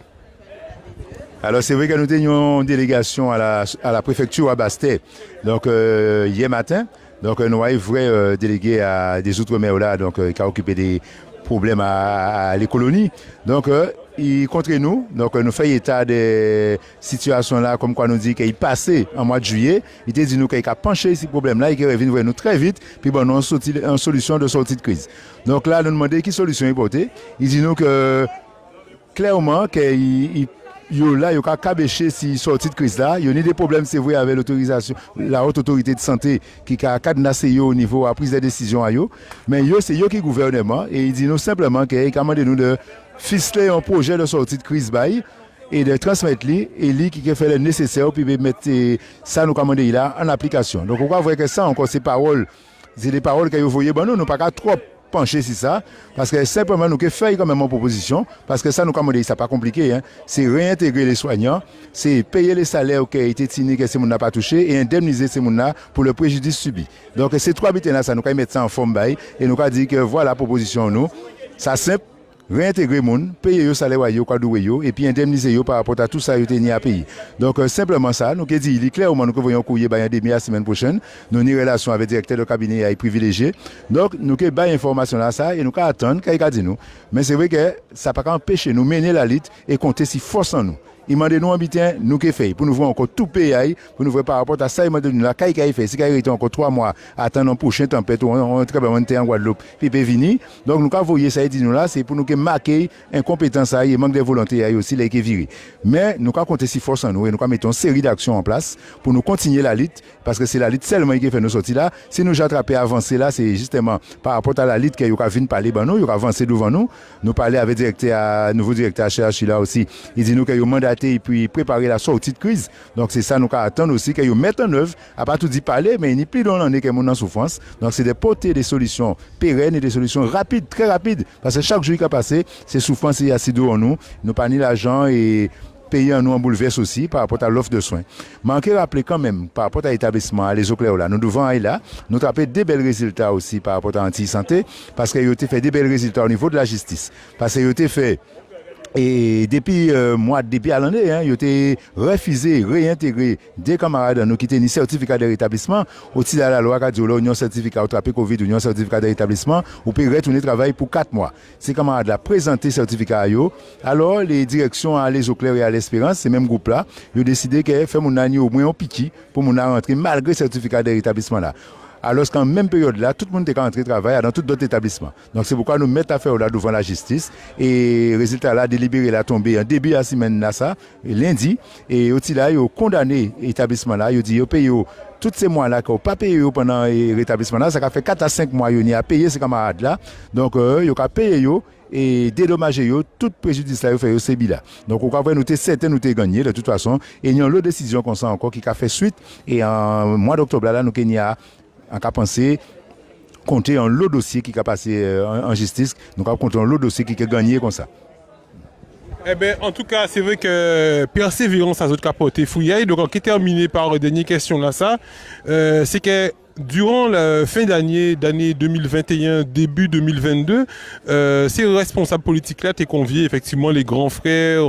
Alors c'est vrai que nous tenions une délégation à la préfecture à Bastet, donc hier matin, donc nous avons vrai délégué à des Outre-mer là, donc qui a occupé des problème à les colonies. Donc, il contre nous. Donc, nous fait état de situation là, comme quoi nous dit qu'il passé en mois de juillet. Il dit nous qu'il a penché ce problème-là et qu'il revient vers nous très vite. Puis bon, nous avons une solution de sortie de crise. Donc là, nous demandons quelle solution il porte. Il dit nous que clairement qu'il yo là, il y a cabéché si sortie de crise là. Il y a des problèmes, c'est vrai, avec l'autorisation, la haute autorité de santé qui a cadenassé au niveau à prise de décision à yo. Mais yo, c'est yo qui gouvernement et il dit nous simplement qu'il a demandé nous de ficeler un projet de sortie de crise bail et de transmettre lui et lui qui fait le nécessaire pour mettre ça nous commander là en application. Donc on va voir que ça encore ces paroles, c'est des paroles que vous voyez bon nous pas trop pencher sur ça parce que simplement nous que faire quand même une proposition parce que ça nous commander ça pas compliqué hein, c'est réintégrer les soignants, c'est payer les salaires qui ont été tenus que ces monde n'a pas touché et indemniser ces monde là pour le préjudice subi. Donc ces trois bits là ça nous mettre ça en forme bail et nous dit que voilà la proposition nous ça simple réintégrer moun, payer yo salaire yo kadoué yo et puis indemniser yo par rapport à tout ça yo tenu à payer. Donc simplement ça, nous que dit il est clairement nous que voyons courrier ba demi la semaine prochaine, nous une relation avec directeur de cabinet à privilégié. Donc nous que ba information là ça et nous ka attendre qu'il dit nous. Mais c'est vrai que ça pas empêcher nous mener la lutte et compter si force en nous. Il m'a dit nous habitants nous que fait pour nous voir encore tout pays pour nous voir par rapport à ça il m'a dit la caille fait si il était encore 3 mois attendre un prochain tempête on très bien en Guadeloupe puis peut venir donc nous quand voyez ça il dit nous là c'est pour nous que marquer incompétence et manque de volonté aussi les qui virer mais nous quand compter si force en nous et nous quand mettons une série d'actions en place pour nous continuer la lutte parce que c'est la lutte seulement qui fait nous sortir là si nous attraper avancer là c'est justement par rapport à la lutte que yo vinn parler ben nous yo avancer devant nous parler avec nouveau directeur CHI là aussi il dit nous que yo mandat et puis préparer la sortie de crise. Donc c'est ça nous attendons aussi qu'ils mettent en œuvre, à pas tout dit parler, mais il n'y a plus dans l'année que mon en souffrance. Donc c'est de porter des solutions pérennes et des solutions rapides, très rapides, parce que chaque jour qui a passé, c'est souffrance et assis en nous pas ni l'argent et payer en nous en bouleverse aussi par rapport à l'offre de soins. Manquer rappeler quand même par rapport à l'établissement, à les eaux claires là, nous devons aller là, nous taper des belles résultats aussi par rapport à l'anti-santé, parce qu'il y a fait des belles résultats au niveau de la justice, parce qu'il y a fait et depuis depuis à l'année, il a été refusé, réintégré des camarades nous qui étaient certificat de rétablissement. Au-dessus de la loi, qui a dit l'union certificat attrapé Covid, union certificat de rétablissement, ou peut retourner travailler pour 4 mois. Ces camarades là présenté certificat à eux. Alors les directions à les eaux claires et à l'espérance, ces mêmes groupes là, ils ont décidé que faire mon année au moins un piquet pour mon rentrer malgré certificat de rétablissement là. Alors qu'en même période là, tout le monde est rentré travailler dans tout d'autres établissements. Donc c'est pourquoi nous mettons affaire là devant la justice et résultat là délibéré là tombé en début de la semaine là ça lundi et aussi là ils ont condamné l'établissement là, ils ont dit ils payent tous ces mois là qu'on pas payé pendant le rétablissement là, ça a fait 4 à 5 mois ils a payé ces camarades là. Donc ils ont payé et dédommager tout préjudice là fait c'est là. Donc on va voir nous t'es certain nous t'es gagné de toute façon et il y a une autre décision qu'on sent encore qui a fait suite et en mois d'octobre là nous Kenya en cas pensé compter un lot dossier qui a passé en justice, donc on compter un lot dossier qui a gagné comme ça. Eh ben, en tout cas, c'est vrai que persévérance à autres capoté fouillé. Donc, qui est terminé par la dernière question là, ça, c'est que durant la fin d'année 2021, début 2022, ces responsables politiques là t'es convié effectivement les grands frères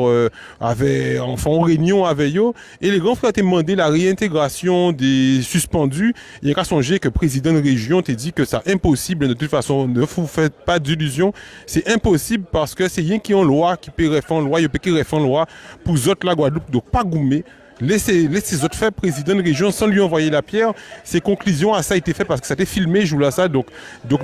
avaient en réunion avec eux et les grands frères t'ont demandé la réintégration des suspendus. Il y a qu'à songer que le président de région t'a dit que c'est impossible de toute façon, ne vous faites pas d'illusions, c'est impossible parce que c'est rien qui ont loi qui peut réformer loi, il peut qui réformer loi pour autres la Guadeloupe donc pas goumer. Laissez autres faire président de région sans lui envoyer la pierre. Ces conclusions à ça a été fait parce que ça a été filmé, je vous ça. Donc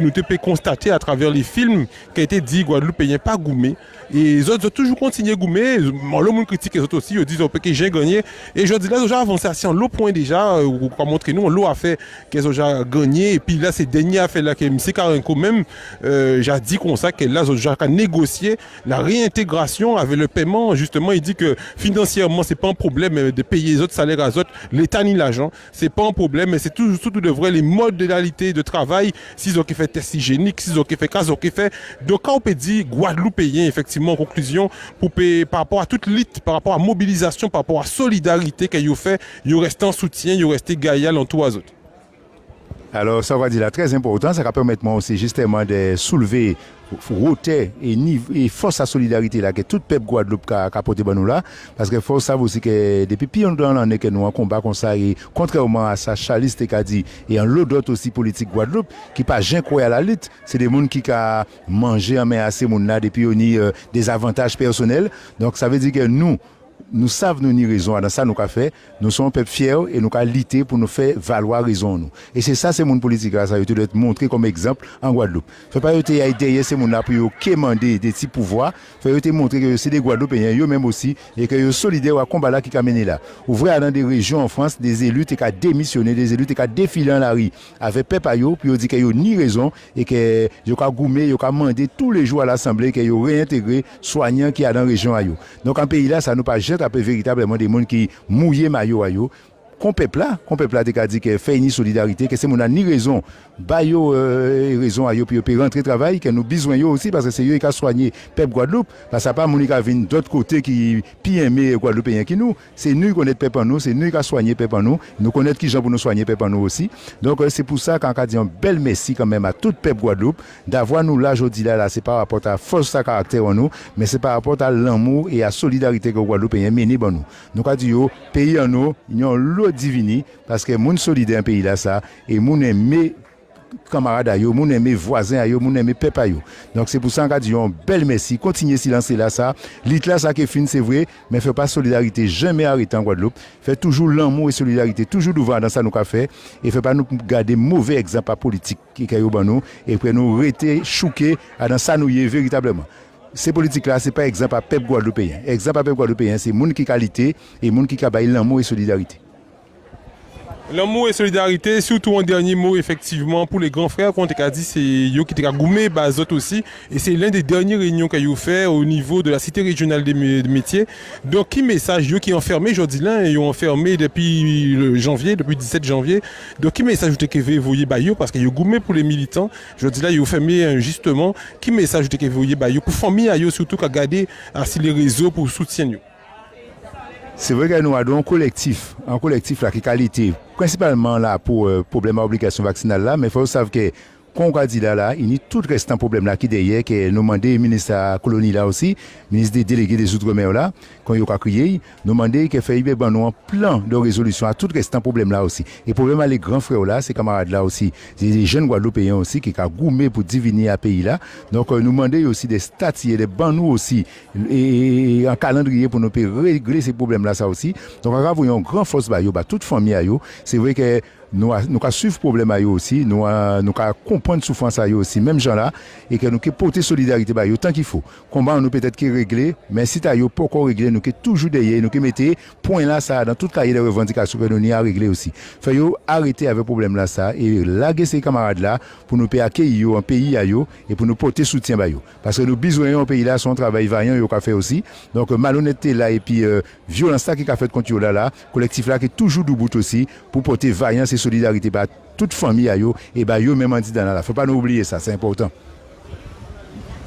nous te pouvons constater à travers les films qui a été dit Guadeloupe n'est pas goumé. Et les autres ont toujours continué à goumer. Le monde critique les autres aussi, ils disent que j'ai gagné. Et je dis là, ils ont avancé assez en l'eau point déjà, pour montrer nous, l'eau a fait qu'ils ont déjà gagné. Et puis là, ces derniers affaires là, que M. Karenko même, j'ai dit comme ça, que là, ils ont déjà négocié la réintégration avec le paiement. Justement, il dit que financièrement, c'est pas un problème de payer les autres salaires à autres, l'État ni l'argent, c'est pas un problème, mais c'est surtout de vrai les modalités de travail, s'ils ont fait test hygiénique, s'ils ont fait cas, ils ont fait. Donc quand on peut dire Guadeloupe payé, effectivement, en conclusion, pour payer, par rapport à toute lutte, par rapport à mobilisation, par rapport à solidarité qu'ils ont fait, ils restent en soutien, ils restent gaillal en tous les autres. Alors, ça va dire là, très important, ça va permettre moi aussi justement de soulever roter et force à solidarité là que tout peuple Guadeloupe a porté nous là parce que faut savoir aussi que depuis plus longtemps on est que nous en combat comme ça et contrairement à ça Charles t'a dit et en l'autre d'autres aussi politique Guadeloupe qui pas jamais croire à la lutte, c'est des monde qui a mangé en main à ces monde là depuis on des avantages personnels. Donc ça veut dire que nous savons nous ni raison dans ça nous qu'a fait nous sommes un peuple fiers et nous qu'a lutter pour nous faire valoir raison nous et c'est ça c'est mon politique là ça doit être montré comme exemple en Guadeloupe fait pas été derrière ces monde là pour quémander des petits pouvoirs fait été montrer que c'est des Guadeloupéens eux même aussi et que eux solidaires à combat là qui a mené là ouvrir dans des régions en France des élus qui a démissionné des élus qui a défilé en la rue avec peuple à eux puis ils dit que eux ni raison et que ils a goumé ils a demandé tous les jours à l'assemblée que eux réintégrer soignants qui a dans région à eux donc en pays là ça nous pas taper véritablement des gens qui mouillent maillot à yo qu'on peuple là t'as dit que fait une solidarité que c'est mon ni raison ba yo raison à yo puis rentrer travail que nous besoin yo aussi parce que c'est eux qui a soigné peuple Guadeloupe parce que pas mon qui vient d'autre côté qui puis aimer Guadeloupéens qui nous c'est nous connaître peuple en nous c'est nous qui a soigné peuple en nous connaître qui gens pour nous soigner peuple en nous aussi donc c'est pour ça qu'on a dit un bel merci quand même à tout peuple Guadeloupe d'avoir nous là aujourd'hui là c'est par rapport à force à caractère en nous mais c'est par rapport à l'amour et à solidarité que Guadeloupéens mené bon nous a dit yo pays en nous ils ont l'eau divini parce que moun solidaire un pays là ça et moun aimer camarades à yo, moun aimé voisins à yo, moun aimé peuple à yo. Donc c'est pour ça qu'on dit un bel merci, continuez silencer là ça. Lit là ça qui est fin c'est vrai, mais fait pas solidarité jamais arrêter en Guadeloupe. Fait toujours l'amour et solidarité, toujours devant dans ça nous qu'a fait et fait pas nous garder mauvais exemple à politique qui est ban nous et puis nous rester choqués dans ça nous y est véritablement. Ces politiques-là, c'est pas exemple à peuple guadeloupéen. Exemple à peuple guadeloupéen, c'est moun qui qualité et moun qui a baillé l'amour et solidarité. L'amour et solidarité, surtout en dernier mot, effectivement, pour les grands frères, qu'on t'a dit, c'est yo qui t'a goumé, Bazot aussi, et c'est l'un des dernières réunions qu'il a fait au niveau de la cité régionale des métiers. Donc, qui message, yo qui est enfermé, aujourd'hui là, ils ont enfermé depuis le janvier, depuis 17 janvier. Donc, qui message vous que vous voyez, yo, parce qu'il y a goumé pour les militants, aujourd'hui là, ils ont fermé injustement. Qui message vous que vous voyez, yo, pour famille, yo, surtout qu'à garder sur les réseaux pour soutenir. C'est vrai que nous avons un collectif là qui est qualité, principalement là pour problème à obligation vaccinale là, mais il faut savoir que quand on dit là, il y a tout restant problème là qui derrière que nous demandé ministre de la colonie là aussi, ministre des délégués des outre-mer là, quand il a crié, nous demandé que fait nous un plan de résolution à tout restant problème là aussi. Et problème à les grands frères là, ces camarades là aussi, des jeunes Guadeloupéens aussi qui a goumé pour diviner à pays là. Donc nous demandé aussi des statuts, des banous aussi et un calendrier pour nous régler ces problèmes là ça aussi. Donc on a une grande force bah toute famille à yo. C'est vrai que nous avons suivre problème à eux aussi, nous avons comprendre souffrance à eux aussi, même gens là, et que nous avons porter solidarité à eux tant qu'il faut. Combat nous peut-être qui régler, mais si tu as pas encore réglé, nous avons toujours derrière, nous avons mettre point là ça dans toute cahier de revendications que nous avons à régler aussi. Fait yo arrêter avec problème là ça et laguer ces camarades là pour nous accueillir un pays à eux et pour nous porter soutien à eux. Parce que nous besoin un pays là son travail vaillant yo qu'a fait aussi. Donc malhonnêteté là et puis violence là qui a fait contre là, collectif là qui est toujours debout aussi pour porter vaillant solidarité bah toute famille à yo et bah yo même en dit dans là faut pas nous oublier ça c'est important.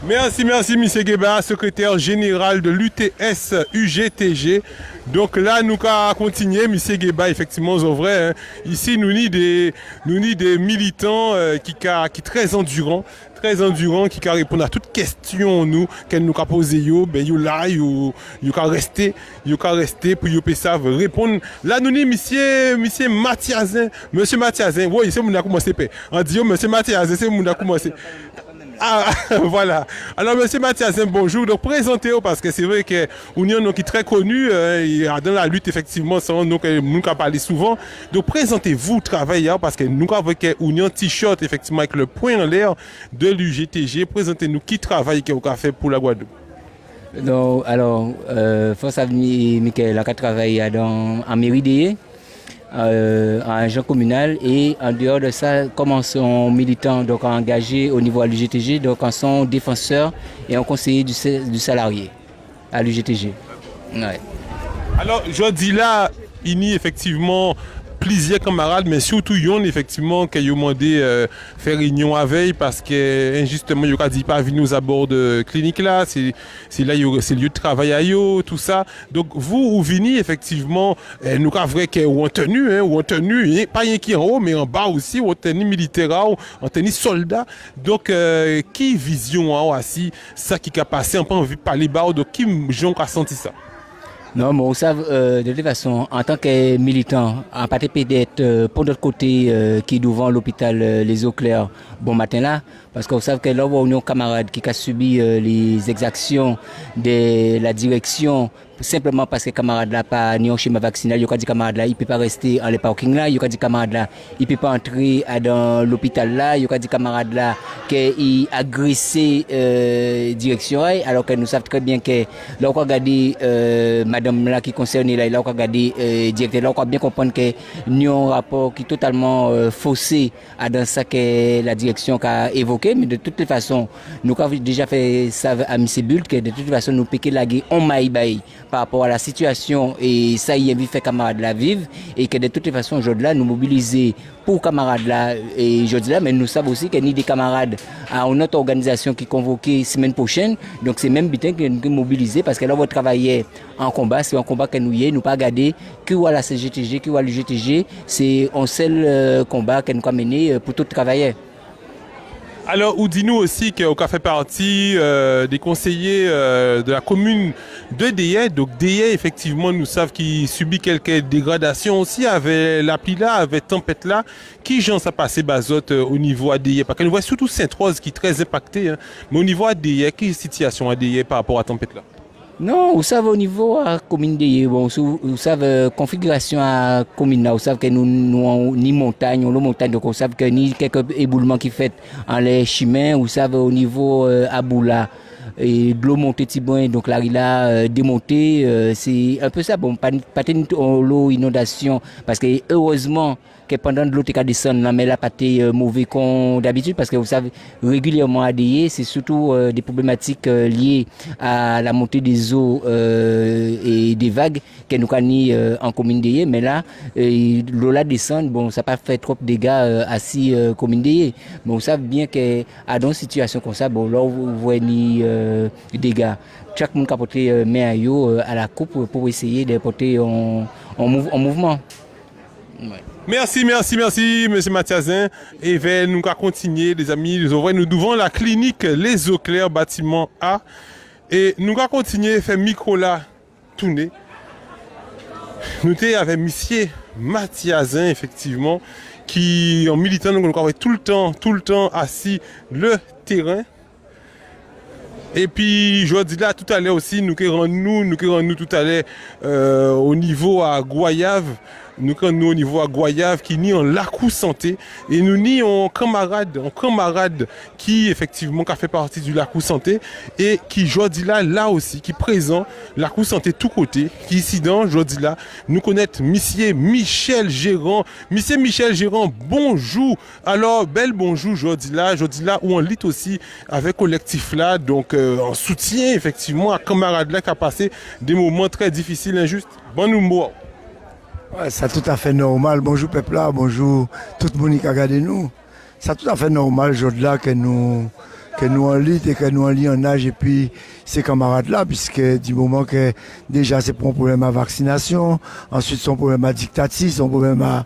Merci M. Gueba, secrétaire général de l'UTS UGTG. Donc là, nous allons continuer, M. Gueba, effectivement, c'est vrai. Hein. Ici, nous avons des militants qui sont très endurants, qui répondent à toutes questions nous qu'elle nous a posées. Ben yo là, yo rester pour yo savent répondre. Là, nous avons M. Mathiazin. M. Mathiazin, oui, c'est mon a commencé. On dit M. Mathiazin, c'est mon a commencé. Ah, voilà. Alors, M. Mathiazin, bonjour. Donc, présentez-vous parce que c'est vrai que l'Union qui est très connue dans la lutte, effectivement, nous avons parlé souvent. Donc, présentez-vous, travaillez parce que nous avons l'Union T-shirt, effectivement, avec le point en l'air de l'UGTG. Présentez-nous qui travaille, qui a fait pour la Guadeloupe. Donc, alors, Force Avenir, Michael a travaillé en mairie d'Ayé. En agent communal et en dehors de ça, comme on sont militants donc engagés au niveau à l'UGTG, donc on sont défenseurs et on conseiller du salarié à l'UGTG. Ouais. Alors, je dis là, il y a effectivement plusieurs camarades, mais surtout yon effectivement qui ont demandé faire réunion avec parce que injustement il a dit pas venir aux abords de clinique là, c'est là c'est lieu de travail à yo, tout ça. Donc vous venez effectivement nous avons vrai que ou en tenue, pas rien qui en haut mais en bas aussi, ou en tenue militaire, en tenue soldat. Donc qui vision aussi ça qui a passé un peu envie de parler bas, donc qui j'ont senti ça. Non, mais vous savez, de toute façon, en tant que militant, en partie peut-être pour notre côté qui est devant l'hôpital Les Eaux Claires, bon matin là, parce que vous savez que là, on a un camarade qui a subi les exactions de la direction simplement parce que camarade là pas ni un schéma vaccinal, il a dit camarade là il peut pas rester en le parking là, il a dit camarade là il peut pas entrer dans l'hôpital là, il a dit camarade là qu'il a agressé direction alors que nous savons très bien que là on regarder madame là qui concernée là, on regarder directeur là, on bien comprendre que nous un rapport qui est totalement faussé dans ça que la direction a évoqué, mais de toute façon nous avons déjà fait ça à M. Bull que de toute façon nous piquer la guerre on maïbaï par rapport à la situation et ça y est fait camarades là vivre et que de toute façon aujourd'hui là nous mobiliser pour camarades là et aujourd'hui là mais nous savons aussi qu'il y a des camarades à une autre organisation qui convoquée semaine prochaine, donc c'est même bien que nous mobiliser parce que là on va travailler en combat, c'est un combat que nous pas garder que à la CGTG, que à l'UGTG, c'est un seul combat que nous avons mené pour tout travailler. Alors, ou dis-nous aussi qu'on fait partie des conseillers de la commune de Deyé. Donc, Deyé, effectivement, nous savons qu'il subit quelques dégradations aussi avec la pluie là, avec tempête là. Qui j'en ça passé bazote au niveau à Deyé? Parce que nous voyons surtout Sainte-Rose qui est très impacté. Hein. Mais au niveau à Deyé, quelle est la situation à Deyé par rapport à la tempête là? Non, vous savez au niveau de la commune de bon, vous savez configuration à la commune vous savez que nous ni montagne, nous montagne, donc vous savez que ni quelques éboulements qui fait en les chemins, vous savez au niveau à Boula et de l'eau montée Tibouin, donc la rila démontée, c'est un peu ça, bon, pas l'eau inondation, parce que heureusement que pendant de l'eau qui descend, mais là pas mauvais qu'on d'habitude, parce que vous savez régulièrement à Deyé, c'est surtout des problématiques liées à la montée des eaux et des vagues que nous connaissons en commune Deyé, mais là l'eau là descend, bon ça pas fait trop de dégâts à si commune Deyé, mais vous savez bien que dans une situation comme ça, bon là vous voyez ni dégâts. Chaque monde qui a porté main à la coupe pour essayer de porter en mouvement. Ouais. Merci, M. Mathiazin. Et nous allons continuer, les amis. Nous devons la clinique Les Eaux Claires, bâtiment A. Et nous allons continuer à faire micro là, tourner. Nous sommes avec M. Mathiazin, effectivement, qui, en militant, nous avons tout le temps assis le terrain. Et puis, je dis là tout à l'heure aussi, nous rendons tout à l'heure au niveau à Goyave. Nous au niveau à Goyave qui nie en Lacou Santé et nous nie en camarade qui effectivement qui fait partie du Lacou Santé et qui jodi là aussi qui présent Lacou Santé tout côté qui ici dans jodi là nous connaître monsieur Michel Gérant. Monsieur Michel Gérant, bonjour. Alors bel bonjour jodi là où on lit aussi avec collectif là donc en soutien effectivement à camarade là qui a passé des moments très difficiles injustes. Bon numéro. Ouais, c'est tout à fait normal. Bonjour peuple là, bonjour tout le monde qui regarde nous. C'est tout à fait normal aujourd'hui là que nous en lutte et que nous en lit en âge et puis ces camarades là puisque du moment que déjà c'est pour un problème à vaccination, ensuite son problème à dictature, son problème à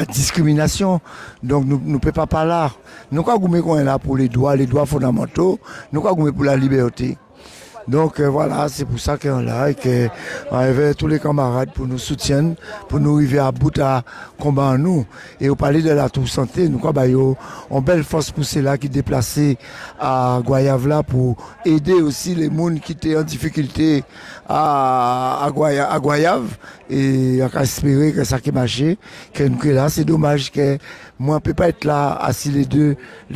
discrimination. Donc nous ne pouvons pas parler. Nous qu'on est là pour les droits fondamentaux, nous qu'on est pour la liberté. Donc voilà, c'est pour ça qu'on est là et qu'on avait tous les camarades pour nous soutenir, pour nous arriver à bout à combat en nous. Et au palais de la Tour Santé, nous avons une belle force poussée là qui déplacée à Goyave là pour aider aussi les gens qui étaient en difficulté à Goyave. Et on espérer que ça qui marché, que nous là. C'est dommage que moi, on ne peut pas être là assis les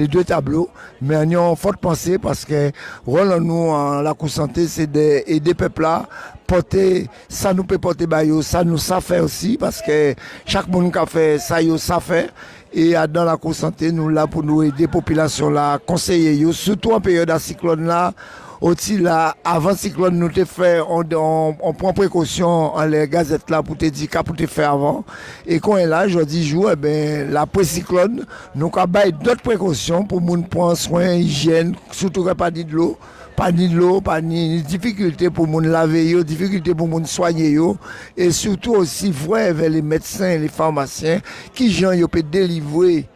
deux tableaux, mais on a une forte pensée parce que rôle en nous en la Cour Santé, c'est d'aider peuple là, porter, ça nous peut porter baillot, ça nous ça fait aussi parce que chaque monde qui a fait ça, ça fait. Et dans la Cour Santé, nous là pour nous aider la population là, conseiller, surtout en période de cyclone là, Aussi là, avant cyclone, nous te fait, on prend précaution en les gazettes là pour te dire qu'à pour te faire avant. Et quand on est là, je dis jour, eh ben, la pré-cyclone, nous avons d'autres précautions pour nous prendre soin, hygiène, surtout pas de l'eau. Pas ni de l'eau, pas ni difficulté pour nous laver, difficulté pour nous soigner, et surtout aussi voir vers les médecins et les pharmaciens qui peuvent délivrer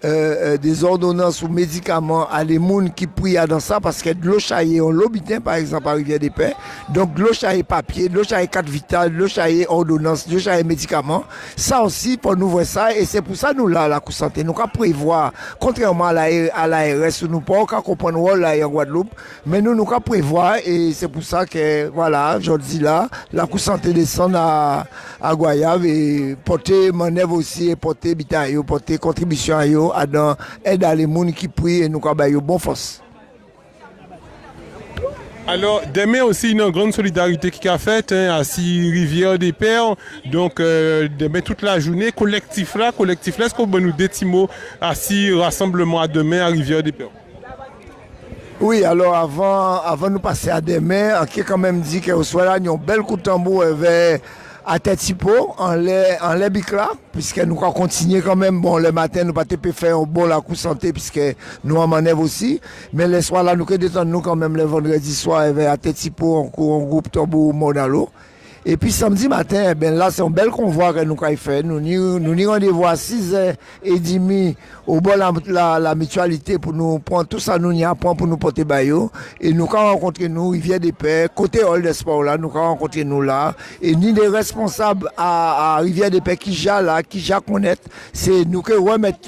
des ordonnances ou médicaments à les gens qui prient dans ça parce que de l'eau chaillée en l'hôpital par exemple à Rivière-des-Pins, donc de l'eau chaillée papier, de l'eau chaillée carte vitale, de l'eau chaillée ordonnance, de l'eau chaillée médicaments, ça aussi pour nous voir ça et c'est pour ça nous là la Cour santé nous qu'à prévoir contrairement à l'ARS nous pas qu'à comprendre rôle là en Guadeloupe mais nous qu'à prévoir et c'est pour ça que voilà je dis là la Cour santé descend à Goyave et porter manœuvre aussi et porter bitaille porter contribution à eux à dans aide à les gens qui prient et nous avons bonne force. Alors, demain aussi, une grande solidarité qui a faite à Rivière-des-Pins. Donc, demain, toute la journée, collectif là, est-ce qu'on peut nous dire des mots à rassemblement à demain à Rivière-des-Pins? Oui, alors avant de passer à demain, on a quand même dit que soit là, il y a un bel coup de tambour vers à Tetipo, en les bicla, puisque nous allons continuer quand même, bon, le matin, nous ne pouvons pas faire un bon la coup santé, puisque nous en manœuvre aussi, mais les soirs là, nous allons détendre nous quand même le vendredi soir, à Tetipo, en groupe tambour Monalo. Et puis samedi matin, eh ben là c'est un bel convoi que nous avons fait. Nous rendez-vous à 6h30 au bord de la mutualité pour nous prendre tout ça, nous y apprendre pour nous porter baillot. Et nous avons rencontré nous, Rivière-des-Pins, côté hall de sport là, nous avons rencontré nous là. Et ni les responsables à Rivière-des-Pins qui ja là, qui ja connaître, c'est nous que remettre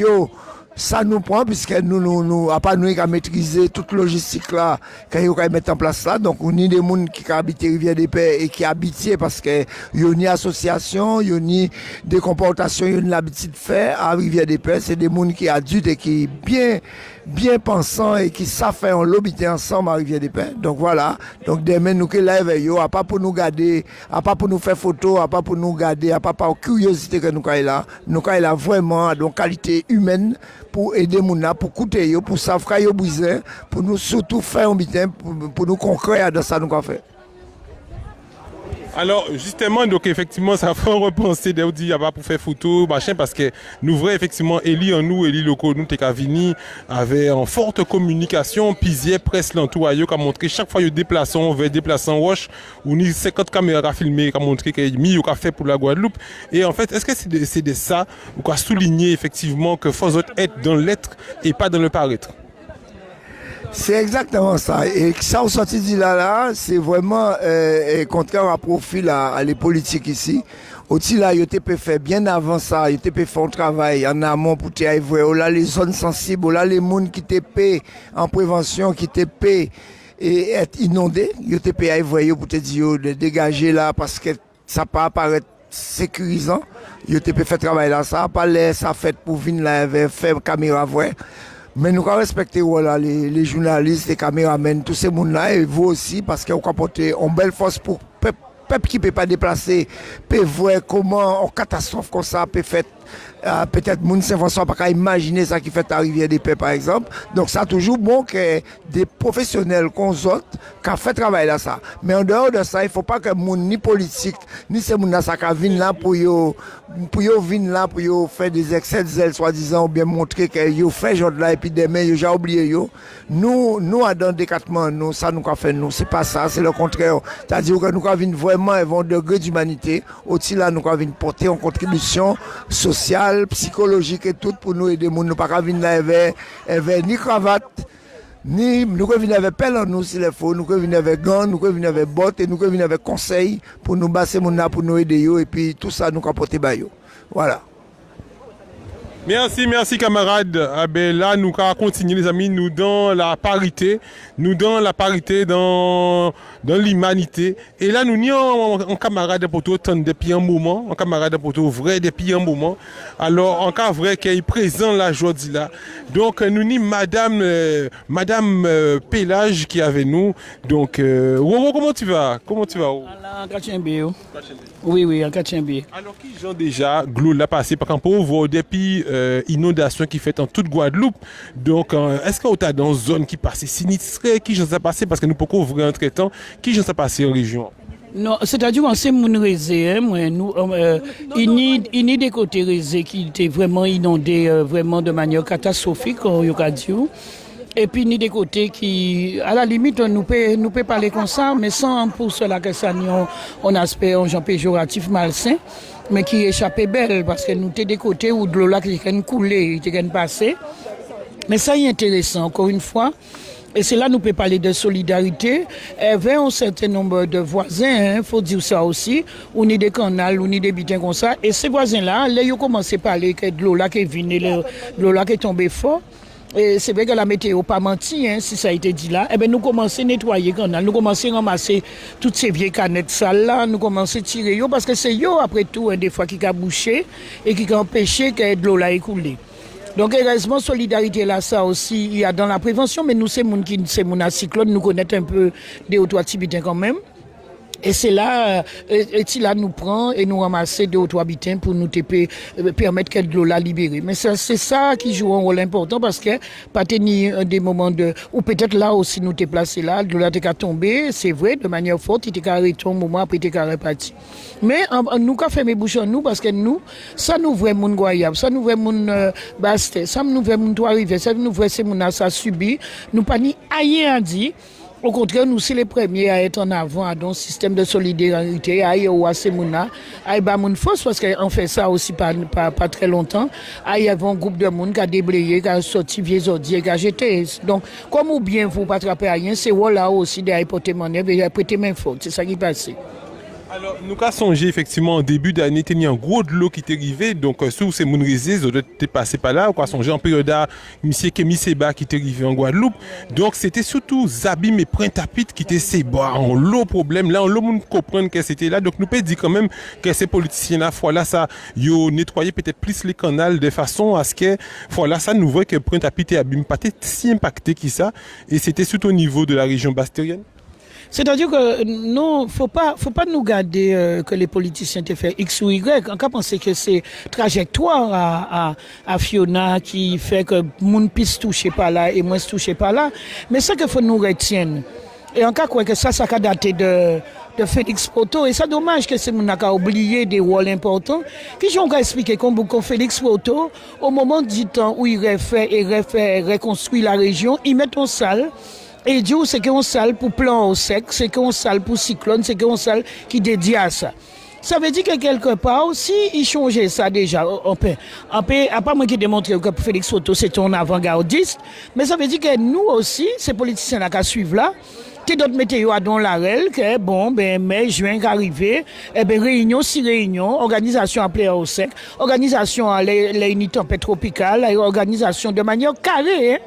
ça nous prend puisque nous à pas nous qu'à maîtriser toute logistique là quand on mettre en place là donc on a des gens qui habitent Rivière-des-Pins et qui habitent parce que y a une association y a des comportations y a l'habitude de faire à Rivière-des-Pins c'est des gens qui adultes et qui bien pensants et qui savent faire un lobby ensemble à Rivière-des-Pins. Donc voilà, donc demain nous que là à pas pour nous garder, à pas pour nous faire photo, à pas pour nous garder, à pas par curiosité que nous là vraiment donc qualité humaine pour aider les gens, pour écouter, pour savoir qu'ils ont besoin, pour nous surtout faire un bitin, pour nous concrétiser dans ça nous avons fait. Alors justement, donc effectivement, ça fait repenser de dire pas pour faire photo, machin, parce que nous vrai effectivement, Eli locaux, nous Tekavini avait en forte communication, pisier presse l'entour, qui a montré chaque fois il déplaçant vers déplaçant Roche, où ni 50 caméras à filmer, qui a montré qu'il y a fait pour la Guadeloupe. Et en fait, est-ce que c'est de ça, ou qu'a souligné effectivement que faut être dans l'être et pas dans le paraître? C'est exactement ça. Et ça, au sorti de là, c'est vraiment contraire à profil à les politiques ici. Aussi là, il peut faire bien avant ça, il peut faire un travail en amont pour te voir là les zones sensibles, là les gens qui te paient en prévention, qui te paient et être inondés, il te paye voir pour te dire de dégager là parce que ça peut apparaître sécurisant. Il te peut faire travail là, ça pas l'air ça fait pour venir là faire caméra voir. Mais nous avons respecté voilà, les journalistes, les caméramens, tous ces gens-là, et vous aussi, parce que vous apportez une belle force pour le peuple qui ne peut pas déplacer, peut voir comment une catastrophe comme ça peut faire. Peut-être moun Saint-François pas imaginer ça qui fait à Rivière-des-Pins par exemple. Donc ça toujours bon que des professionnels qu'on autres qui fait travail là ça. Mais en dehors de ça, il faut pas que moun ni politique ni ces moun là ça qui viennent là pour venir là pour faire des excès de zèle soi-disant ou bien montrer que yo fait genre là et puis demain yo j'ai oublié yo. Nous à dans décattement nous ça nous qu'a fait nous c'est pas ça, c'est le contraire. C'est-à-dire que nous qu'a venir vraiment un degré d'humanité. Aussi là nous qu'a venir porter en contribution sociale psychologique et tout pour nous aider nous ne pas venir là avec ni cravate ni nous venir avec pelle en nous s'il faut nous venir avec gants nous venir avec bottes et nous venir avec conseils pour nous basser mon pour nous aider et puis tout ça nous apporter ba yo voilà. Merci camarades. Ah ben là nous allons continuer les amis, nous dans la parité, dans l'humanité. Et là nous n'y en camarade pour tout depuis un moment, en camarade pour tout vrai depuis un moment. Alors en cas vrai qui est présent là aujourd'hui là. Donc nous ni madame Pélage qui est avec nous. Donc Roro, comment tu vas? En Kachembe. Oui, en Kachembe. Alors qui gens déjà glou l'a passé par exemple pour vous depuis inondation qui fait en toute Guadeloupe. Donc, est-ce qu'on est dans une zone qui passe sinistrée, qui j'en sais passer, parce que nous pouvons ouvrir entre temps, qui j'en sais passer en région? Non, c'est-à-dire qu'on sait mon réseau, nous, il y a des côtés réseaux qui étaient vraiment inondés, vraiment de manière catastrophique, on a dit. Et puis, il y a des côtés qui, à la limite, nous peut parler comme ça, mais sans pour cela que ça n'a un aspect, un genre péjoratif malsain, mais qui échappait belle, parce que nous avons des côtés où de l'eau là qui est coulée, qui est passée. Mais ça est intéressant, encore une fois. Et c'est là que nous pouvons parler de solidarité vers un certain nombre de voisins, il faut dire ça aussi, on a des canals, on a des bitins comme ça. Et ces voisins-là, là, ils ont commencé à parler que de l'eau là qui est venue, de l'eau là qui est tombée fort. Et c'est vrai que la météo n'a pas menti, si ça a été dit là. Eh bien, nous commençons à nettoyer le canal, nous commençons à ramasser toutes ces vieilles canettes sales là, nous commençons à tirer, parce que c'est eux, après tout, des fois, qui a bouché et qui a empêché que de l'eau là écoulée. Donc, heureusement, solidarité là, ça aussi, il y a dans la prévention, mais nous, c'est mon à cyclone, nous connaissons un peu des auto-activités quand même. Et c'est là, là nous prend et nous ramasser deux ou trois bitins pour nous permettre que de l'eau la libérer. Mais c'est ça qui joue un rôle important parce que pas tenir des moments de, ou peut-être là aussi nous t'es placé là, de l'eau t'es tombé, c'est vrai, de manière forte, il t'es arrêté un moment après t'es reparti. Mais nous qu'a fait mes bouches en nous parce que nous, ça nous voit mon goyable, ça nous voit mon bastet, ça nous voit mon toit arrivé, ça nous voit c'est mon ça subi, nous pas ni rien à dire. Au contraire, nous sommes les premiers à être en avant dans le système de solidarité, à y avoir ces mouna, à y avoir une force, parce qu'on fait ça aussi pas très longtemps, à y avoir un groupe de monde qui a déblayé, qui a sorti vieux ordi, qui a jeté. Donc, comme ou bien vous pas attraper à rien, c'est là aussi de porter main neuve et prêter main forte. C'est ça qui passe. Alors, nous avons songé effectivement en début d'année, il y a un gros de l'eau qui est arrivé. Donc, sous ces mounrisés, ils ont passé par là. On a songé en période à M. Kémy Seba qui est arrivé en Guadeloupe. Donc, c'était surtout Zabim et Printapit qui étaient Seba en l'eau problème. Là, on l'eau comprendre que c'était là. Donc, nous pouvons dire quand même que ces politiciens-là, voilà, ça, ils ont nettoyé peut-être plus les canaux de façon à ce que, voilà, ça, nous voit que Printapit et Abim pas si impactés que ça. Et c'était surtout au niveau de la région bastérienne. C'est-à-dire que non, faut pas nous garder que les politiciens te fait X ou Y. On peut penser que c'est trajectoire à Fiona qui fait que moun puisse toucher par là et moins se toucher par là. Mais ça que faut nous retienne. Et en cas quoi que ça a daté de Félix Poto. Et c'est dommage que c'est mon a oublié des rôles importants. Qui j'ai encore expliqué comme Félix Poto, au moment du temps où il reconstruit la région, il met en salle. Et Dieu, c'est qu'on salle pour plan au sec, c'est qu'on salle pour cyclone, c'est qu'on salle qui dédie à ça. Ça veut dire que quelque part, si il changeait ça déjà, à part moi qui démontre que Félix Poto c'est un avant-gardiste, mais ça veut dire que nous aussi, ces politiciens qui suivent là, t'es d'autres météo à don la règle, que bon, mai, juin arrivé, réunion, organisation appelée au sec, organisation à les tempêtes tropicales, organisation de manière carrée,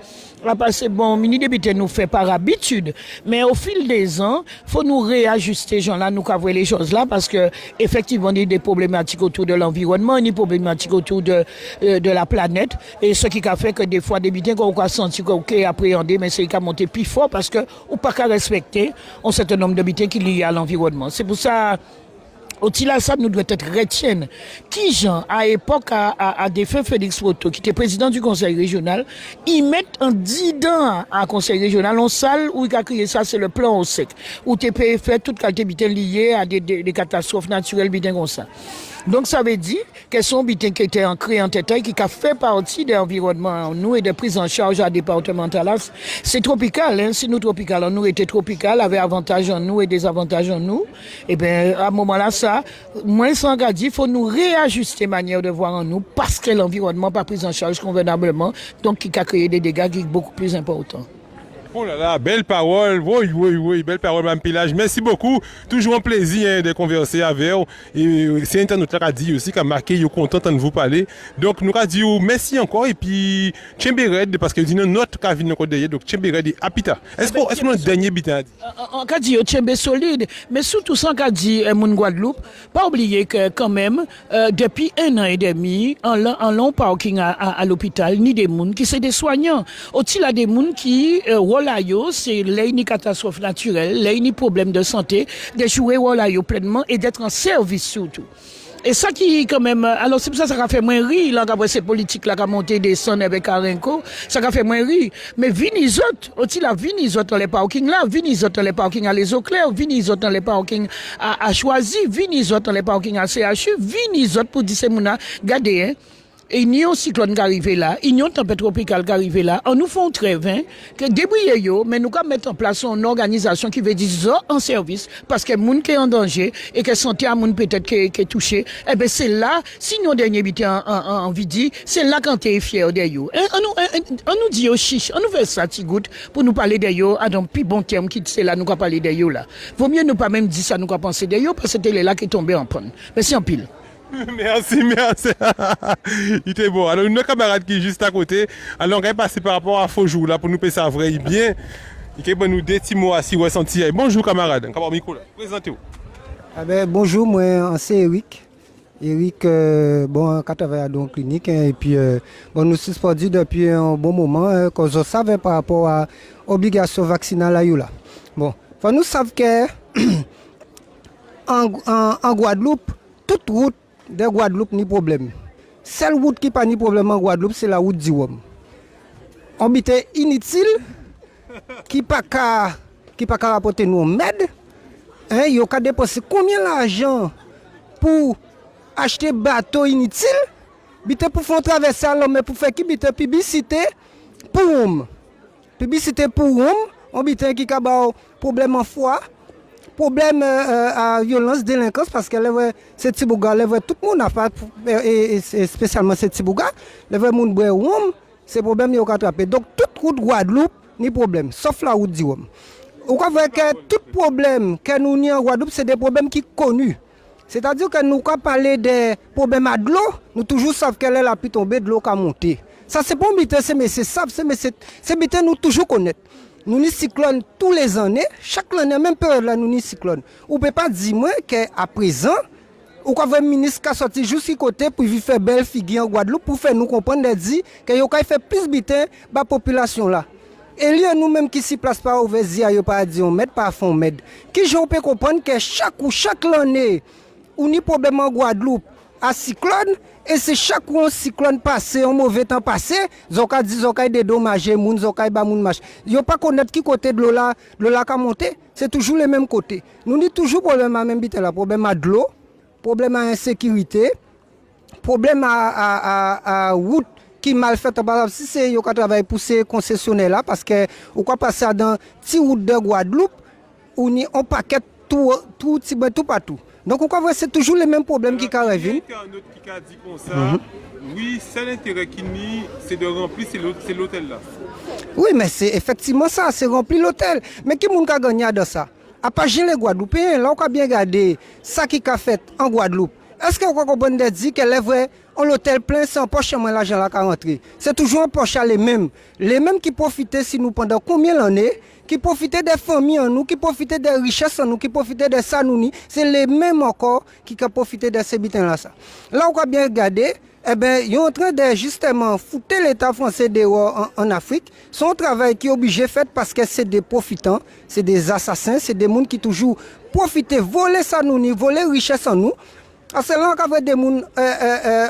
parce que bon, mini-député nous fait par habitude, mais au fil des ans, faut nous réajuster, gens-là, nous voir les choses là, parce que effectivement, il y a des problématiques autour de l'environnement, il y a des problématiques autour de la planète, et ce qui a fait que des fois, des bitins qu'on a senti qu'on a appréhendé, mais c'est qu'à monter plus fort, parce que ou pas qu'à respecter un certain nombre de bitins qui lient à l'environnement. C'est pour ça. Au-delà ça, nous devons être retiennent. Qui, Jean, à l'époque, a défait Félix Poto, qui était président du conseil régional, ils mettent un 10 ans à conseil régional, en salle où il a créé ça, c'est le plan au sec, où TP fait toute qualité bitins liée à des catastrophes naturelles bitins comme ça. Donc, ça veut dire que son bitin qui était ancré en tête, qui a fait partie de l'environnement, nous, et de prise en charge à départemental, c'est tropical, hein. Si nous tropical, nous était tropical, avait avantage en nous et désavantages en nous. Et bien, à un moment-là, ça, moins sans dit, il faut nous réajuster manière de voir en nous, parce que l'environnement pas pris en charge convenablement, donc qui a créé des dégâts qui sont beaucoup plus importants. Oh là là, belle parole, oui, belle parole, Mme Pillage. Merci beaucoup. Toujours un plaisir de converser avec vous. Et c'est un notre a dit aussi qu'a marqué, il est content de vous parler. Donc, nous avons dit merci encore. Et puis, Tchembered, parce que nous avons notre cas venu encore derrière. Donc, Tchembered et Apita. Est-ce qu'on a un dernier bitin? On a dit Tchembe solide, mais surtout, sans qu'a dit Moun Guadeloupe, pas oublier que quand même, depuis 1 an et demi, en long parking à l'hôpital, ni des mouns qui c'est des soignants. Aussi, là, des mouns qui, c'est les catastrophes naturelles, les problèmes de santé, de jouer pleinement et d'être en service surtout. Et ça qui quand même, alors c'est pour ça que ça a fait moins rire, là, après ces politiques là qui a monté des sons avec Arenco, ça a fait moins rire. Mais Vinizot, aussi la Vinizot dans les parkings là, Vinizot dans les parkings à les eaux claires, Vinizot dans les parkings à Choisy, Vinizot dans les parkings à CHU, Vinizot pour dire c'est mouna, regardez, hein. Et il y a un cyclone qui arrive là, il y a une tempête tropicale qui arrive là. On nous fait un trêve, hein, que débrouiller yo, mais nous allons mettre en place une organisation qui veut dire ça en service, parce que les gens qui sont en danger et que santé à moun peut-être qui est touché, eh ben c'est là, si nous dernier habitants en vidi, c'est là quand tu es fier de yo. On nous dit au chiche, on nous fait ça petit goutte pour nous parler de yo, à un plus bon terme qui c'est là nous allons parler de yo là. Vaut mieux nous pas même dire ça nous allons penser de yo parce que c'était là qui est tombé en panne. Merci en pile. Merci. Il était bon. Alors, une camarade qui est juste à côté. Alors, on va passer par rapport à Fojou là pour nous passer à vrai bien. Il va nous dire petits mots assis ou sentir. Bonjour, camarade. Présentez-vous. Ah ben, bonjour, moi, c'est Eric. Eric, bon, quand travaille dans la clinique, et puis, bon, nous sommes suspendus depuis un bon moment, qu'on savait par rapport à l'obligation vaccinale là. Bon, nous savons que en Guadeloupe, toute route de Guadeloupe ni problème. Seule route qui pas ni problème en Guadeloupe, c'est la route d'Iwom. On bite inutile, qui pas qu'à rapporter nous med. Hein, yo ka dépenser combien d'argent pour acheter bateau inutile, bite pour faire traverser alors mais pour faire qui bite publicité pour homme. Publicité pour homme, on bite qui ka ba problème en foi. Problème à violence, délinquance, parce que c'est Tibouga, tout le monde a fait, et spécialement c'est Tibouga, le monde boit homme, c'est problème qui est attrapé. Donc toute route Guadeloupe, ni problème, sauf la route d'Iwom. On voit que tout problème que nous avons en Guadeloupe, c'est des problèmes qui sont connus. C'est-à-dire que nous avons parlé des problèmes à de l'eau, nous toujours savons qu'elle est la pu tomber de l'eau qui a monté. Ça c'est pas un bité, c'est ça, c'est bité nous toujours connaître. Nous avons cyclone tous les années, chaque année, même période là, nous avons cyclone. On ne peut pas dire moi qu'à présent, ou qu'on voit un ministre qui a sorti juste du côté pour faire belle figure en Guadeloupe pour faire nous comprendre et dire qu'il a fait plus de la population là. Et là, nous-mêmes qui s'y place pas au Vésia, il n'y a pas dit on met pas fond med. Qui je peux comprendre que chaque année, on a problème en Guadeloupe à cyclone. Et c'est chaque fois un cyclone passé, un mauvais temps passé, zoka dit zoka dédommagé, moun zoka ba moun mach. Yo pas connaître qui côté de l'eau là qu'a monté, c'est toujours le même côté. Nous ni toujours problème à même bité là, problème à de l'eau, problème à insécurité, problème à route qui mal faite par exemple si c'est yo ka travail pour ces concessionnaires là parce que ou quoi passer dans petit route de Guadeloupe ou ni on paquet tout partout. Donc, on voit c'est toujours les mêmes problèmes qui arrivent. Qui a dit comme ça, oui, c'est l'intérêt qui nie, c'est de remplir c'est l'hôtel là. Oui, mais c'est effectivement ça, c'est remplir l'hôtel. Mais qui a gagné de ça? À part les Guadeloupéens, là, on a bien regardé ça qui a fait en Guadeloupe. Est-ce qu'on peut comprendre de dire que les vrais, l'hôtel plein, c'est en poche moins l'argent là qui rentré? C'est toujours en poche les mêmes qui profitaient si nous pendant combien d'années? Qui profitaient des familles en nous, qui profitaient des richesses en nous, qui profitaient de ça nous, c'est les mêmes encore qui ont profité de ces bitins là. Là, on a bien regardé, eh bien, ils sont en train de justement foutre l'État français dehors en Afrique. Son travail qui est obligé de faire parce que c'est des profitants, c'est des assassins, c'est des gens qui toujours profitent, voler ça nous, voler richesse en nous. Parce que là, on a des gens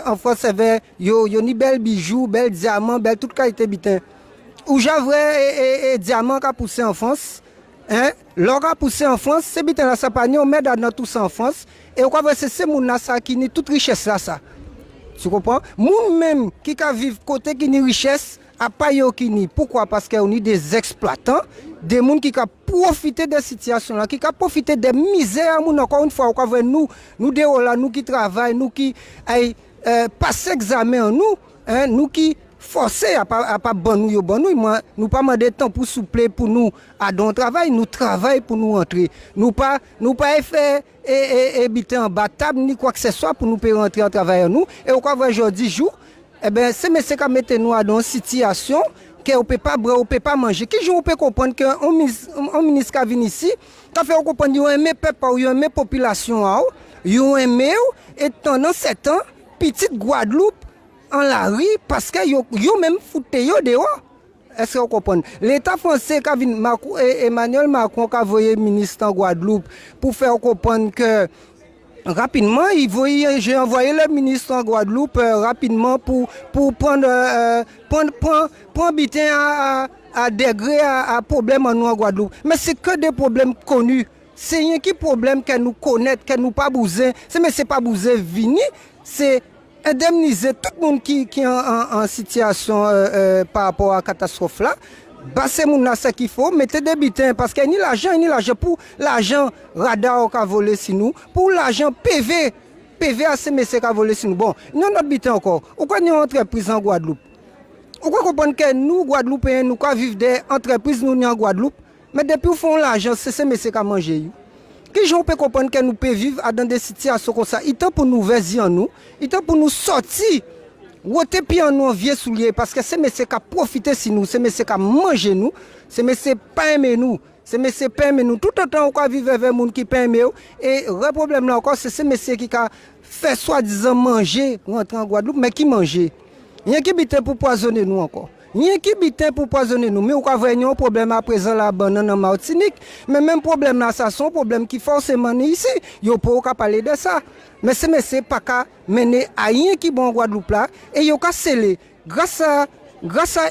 en France, ils ont ni belles bijoux, belles diamants, belles toute qualité bitins. Ou j'avais et diamant qui a poussé en France, hein, l'or a poussé en France, c'est bien là ça pas on met dans tout ça en France et on voit c'est ces moun ça qui ni toute richesse là ça. Tu comprends? Moun même qui ka vivre côté qui ni richesse a pas yo qui ni. Pourquoi? Parce qu'on est des exploitants, des moun qui ka profiter des situations là, qui ka profiter des misères moun encore une fois on voit nous des là nous qui travaillent, nous qui passer examen en nous, hein, nous qui forcé à pas bon nous moi nous pas demander temps pour souffler pour nous à don travail nous travail pour nous entrer nous pas faire et habiter en bas table ni quoi que ce soit pour nous pour rentrer en travail nous et on voit aujourd'hui jour eh ben c'est monsieur qui mettre nous dans une situation que on peut pas manger qui on peut comprendre que un ministre qui vient ici quand fait on comprendre yo aimer peuple yo aimer population yo aimer et pendant 7 ans petite Guadeloupe en la rue parce que yo même fouté yo dehors. Est-ce que vous comprenez? L'État français Emmanuel Macron qui a envoyé ministre en Guadeloupe pour faire comprendre que rapidement, j'ai envoyé le ministre en Guadeloupe rapidement pour prendre bitin à degré à problème en nous en Guadeloupe. Mais c'est que des problèmes connus. C'est rien qui problème que nous connaissons, que nous pas besoin. Mais c'est pas besoin venir, c'est indemniser tout le monde qui est en situation par rapport à la catastrophe là. Bah c'est ce qu'il faut, mettez des bitins parce qu'il y a ni l'argent pour l'argent radar qui a volé sur nous, pour l'argent PV à CMC qui a volé sur nous. Bon, nous avons notre bitin encore. Pourquoi nous avons une entreprise en Guadeloupe? Pourquoi comprendre que nous, Guadeloupéens, nous vivons des entreprises nous en Guadeloupe, mais depuis nous faisons l'argent, c'est CMC qui a mangé. Qui gens peut comprendre que nous pouvons vivre dans des situations comme ça? Il est temps pour nous verser en nous, il est temps pour nous sortir. Wote pi en nous vieux soulier parce que c'est monsieur qui a profité si nous, c'est monsieur qui a mangé nous, c'est monsieur pas aimé nous, c'est monsieur pas aimé nous. Tout le temps on vivre avec monde qui pas aimé et le problème là encore c'est monsieur qui a fait soi-disant manger rentrer en Guadeloupe mais qui mangeait. Il y a qui bité pour poisonner nous encore. Il y a qui bité pour poisonner nous mais on va voir un problème à présent là banane en Martinique mais même problème là ça sont problème qui forcément ici, yo pas parler de ça. Mais c'est pas qu'à mener à rien qui bon Guadeloupe là et yo ka sceller grâce à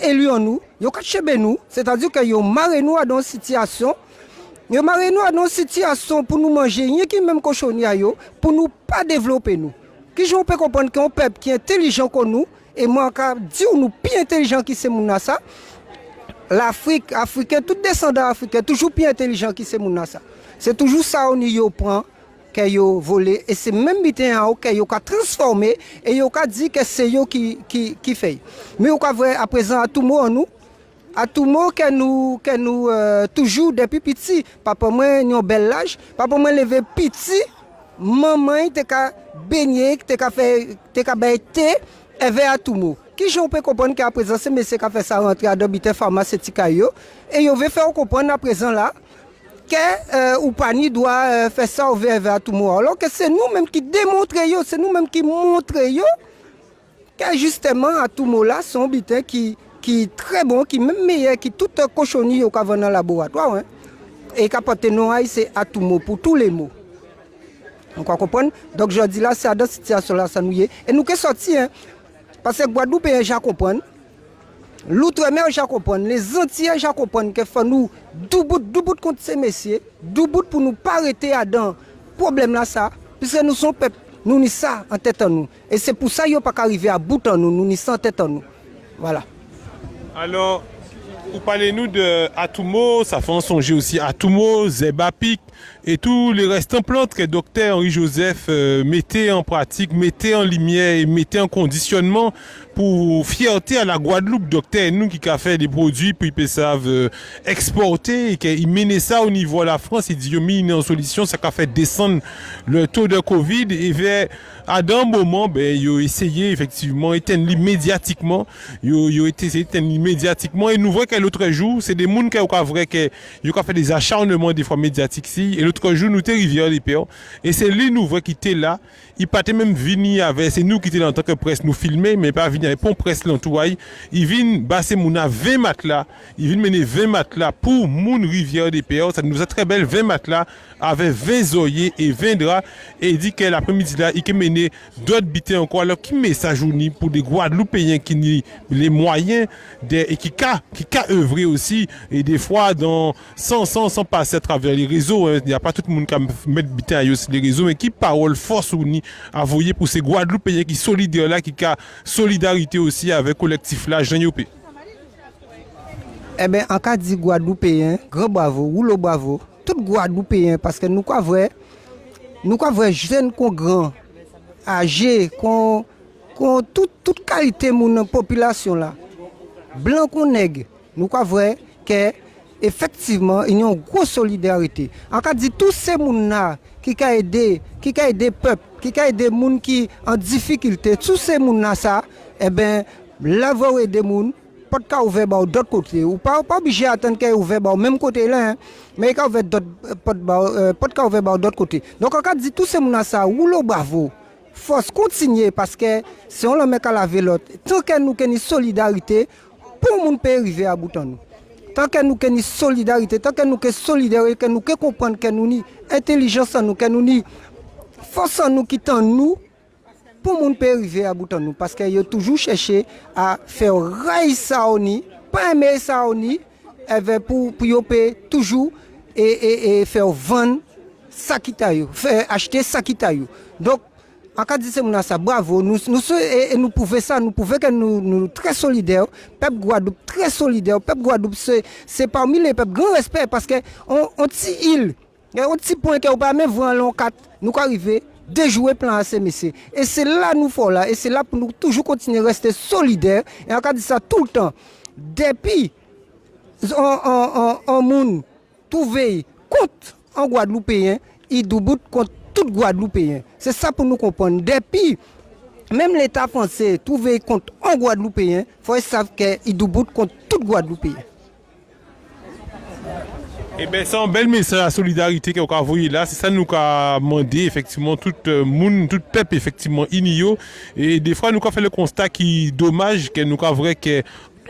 élu en nous, yo ka chebe nous, c'est-à-dire que yo marre nous dans situation pour nous manger rien qui même cochonnier yo pour nous pas développer nous. Qui j'on peut comprendre qu'un peuple qui est intelligent comme nous et moi ka dire nous plus intelligent qui c'est moun ça. L'Afrique, africain tout descendant africain toujours plus intelligent qui c'est moun ça. C'est toujours ça on y prend que yo volé et c'est même bitin en haut que yo ka transformé et yo ka dit que c'est yo qui fait mais yo ka vrai à présent à tout mot nous que nous toujours depuis petit papa moi une bel âge papa moi levé petit maman te ka baigner te ka thé et vers à tout mot qui j'on peut comprendre qu'à présent c'est monsieur qui a fait ça rentrer à d'habitat pharmaceutique yo et yo veut faire comprendre à présent là que ou pani doit faire ça au vers tout le monde. Alors que c'est nous-mêmes qui démontrons, c'est nous-mêmes qui montrons que justement à tout le monde là, son bitin qui est très bon, qui est même meilleur, qui tout cochonnier au dans le laboratoire. Hein. Et qui apporte nous c'est à tout le monde, pour tous les mots. On comprend? Donc je dis là, c'est à cette situation là, ça nous y est. Et nous qui sortis, hein, parce que Guadeloupe et gens comprennent. L'outre-mer, je comprends. Les Antillais, je comprends qu'il faut nous deux bouts contre ces messieurs, deux bouts pour nous pas arrêter à dans problème là ça, puisque nous sommes peuple, nous ni ça en tête en nous. Et c'est pour ça qu'il n'y a pas arriver à bout en nous, nous ni ça en tête en nous. Voilà. Alors, vous parlez-nous de Atumo, ça fait songer aussi Atumo, Zebapik et tous les restants plantes que le docteur Henri-Joseph mettait en pratique, mettait en lumière et mettait en conditionnement pour fierté à la Guadeloupe, docteur, nous qui a fait des produits, puis ils savent exporter, et qu'il menait ça au niveau de la France, il dit, il a mis une solution, ça a fait descendre le taux de Covid, et vers, à un moment, ben, il a essayé, effectivement, d'éteindre médiatiquement, il a essayé d'éteindre médiatiquement, et nous voyons que l'autre jour, c'est des gens qui ont fait des acharnements, des fois médiatiques, et l'autre jour, nous étions Rivière des Pères, et c'est lui, nous voyons qui était là, il partait même venir avec, c'est nous qui étions là en tant que presse, nous filmer, mais pas venir avec pont presse l'entourage. Il vient basser mouna 20 matelas, il vient mener 20 matelas pour Moun Rivière des Pères, ça nous a très belle 20 matelas avec 20 oeillers et 20 draps, et il dit que l'après-midi là, il peut mener d'autres bités encore, alors qui met sa journée pour des Guadeloupéens qui n'ont les moyens et qui a œuvré aussi, et des fois sans passer à travers les réseaux, il n'y a pas tout le monde qui met bités à sur les réseaux, mais qui parole force ou ni à voyer pour ces Guadeloupéens qui solidaires là, qui a solidarité aussi avec le collectif là, Jean Yopé. Eh bien, en cas de Guadeloupéen, grand bravo, ou le bravo, tout Guadeloupéen, parce que nous quoi vrai jeunes, grand, âgés, qu'on toute qualité de la population là, blanc qu'on nègre, nous quoi vrai que effectivement, il y a une grosse solidarité. En cas de tous ces gens qui a aidé peuple, qui a aidé les gens qui en difficulté, tous ces gens ça, eh ben, l'avoir aidé les gens, pas de cas ouvert d'autre côté, ou pas obligé d'attendre qu'il y ait ouvert même côté là, hein, mais il y a ouvert pas de cas ouvert d'autre côté. Donc en cas de tous ces gens ça, ou le bravo. Force continuer parce que si on le met à la vélote, tant que nous avons une solidarité, pour nous peut arriver à bout en nous. Tant que nous avons une solidarité, tant que nous sommes solidaires, que nous comprenons que nous avons intelligence, que nous avons force nous qui tend nous pour moun peut arriver à bout en nous parce que yo toujours cherché à faire raï saoni pas aimer saoni pour yo peut toujours et faire vendre ça qui taille faire acheter ça qui taille donc en cas de c'est ça bravo nous pouvons ça nous pouvons que nous très solidaires peuple Guadeloupe très solidaire peuple Guadeloupe c'est parmi les peuples grand respect parce que on petit île un petit point que on pas même voir long 4 nous arriver déjouer plan ACMC et c'est là nous faut là et c'est là pour nous toujours continuer à rester solidaires et en cas de ça tout le temps depuis en monde trouver compte en Guadeloupéen il double contre tout Guadeloupéen c'est ça pour nous comprendre depuis même l'État français trouver compte en Guadeloupéen faut savoir qu'il double contre tout Guadeloupéen. Eh bien, c'est un bel message de solidarité qu'on a envoyé là. C'est ça nous a demandé, effectivement, tout monde, tout peuple, effectivement, inio. Et des fois, nous avons fait le constat qui est dommage, que nous avons vrai que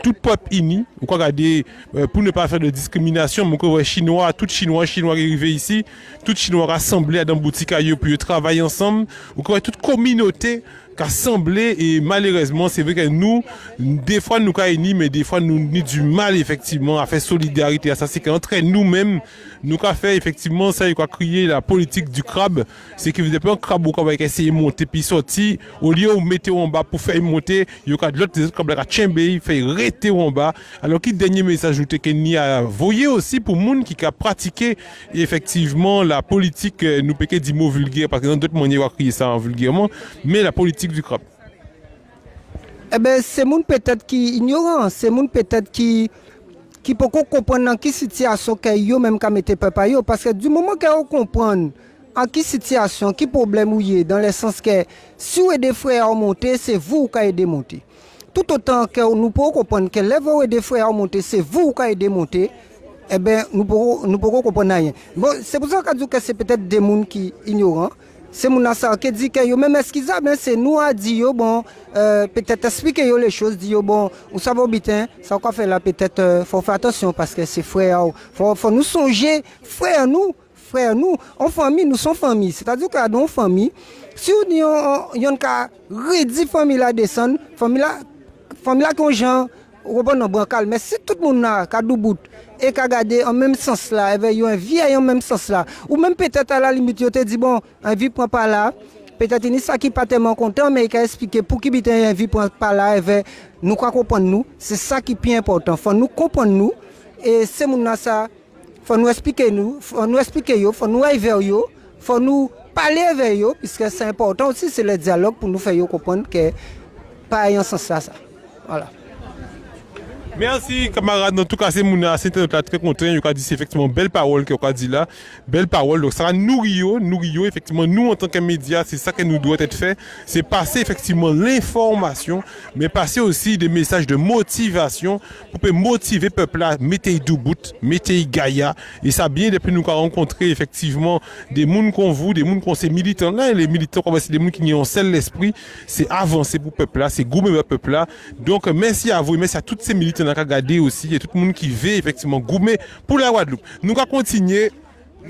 tout peuple uni, on peut regarder, pour ne pas faire de discrimination, mais on Chinois, tout Chinois arrivés ici, tout Chinois rassemblés dans une boutique pour travailler ensemble, on peut toute communauté assemblée et malheureusement c'est vrai que nous des fois nous unis mais des fois nous avons du mal effectivement à faire solidarité à ça c'est qu'entre nous-mêmes nous avons fait effectivement ça il a crié la politique du crabe c'est que vous n'avez pas un crabe qui va essayer de monter puis sortir au lieu de mettre en bas pour faire monter il y a de l'autre crabes qui a chambé fait rester en bas alors qui dernier message ajouté que ni a voyé aussi pour monde qui a pratiqué effectivement la politique nous peut dire mot vulgaire parce que dans d'autres manières on va crier ça en vulgairement mais la politique du crabe. Eh ben c'est moun peut-être qui ignorant, c'est moun peut-être qui peut comprendre en quelle situation que yo même ka mette papa yo parce que du moment que on comprend en quelle situation, qui problème ou y est dans le sens que si vous des frères à monter, c'est vous qui aidez monter. Tout autant que nous pouvons comprendre que les vous des frères à monter, c'est vous qui aidez monter. Eh ben nous pourrons comprendre rien. Bon, c'est pour ça que c'est peut-être des moun qui ignorant. C'est mon ça qui dit que yo même excusable c'est nous a dit yo bon peut-être expliquer yo les choses dit yo bon on savait bien ça quoi faire là peut-être faut faire attention parce que c'est frère faut nous songer frère nous en famille nous sommes famille c'est-à-dire que dans famille si on y a réduit famille là descendre famille là qu'on gens au bon bancal mais si tout le monde a bout et qu'a garder en même sens là avec un vieil en même sens là ou même peut-être à la limite yo te dit bon un vie prend pas là peut-être ni ça qui pas tellement content mais il a expliqué pour qui biten un vie prend pas là avec nous quoi comprendre nous c'est ça qui est plus important faut nous comprendre nous et c'est mon ça faut nous expliquer yo faut nous aller vers yo faut nous parler avec yo puisque c'est important aussi c'est le dialogue pour nous faire yo comprendre que pas en sens ça voilà. Merci camarades, en tout cas c'est mon assistant très content, il a dit c'est effectivement belle parole qu'il a dit là, belle parole, donc ça va nourrir effectivement nous en tant que médias, c'est ça que nous doit être fait, c'est passer effectivement l'information, mais passer aussi des messages de motivation pour motiver le peuple là, mettez debout, mettez gaïa, et ça bien depuis nous avons rencontré effectivement des gens qu'on vous, des gens qu'on ces militants là, et les militants c'est des gens qui ont seul l'esprit, c'est avancer pour le peuple là, c'est goumer le peuple là, donc merci à vous, merci à tous ces militants. On a regardé aussi et tout le monde qui veut effectivement goumer pour la Guadeloupe. Nous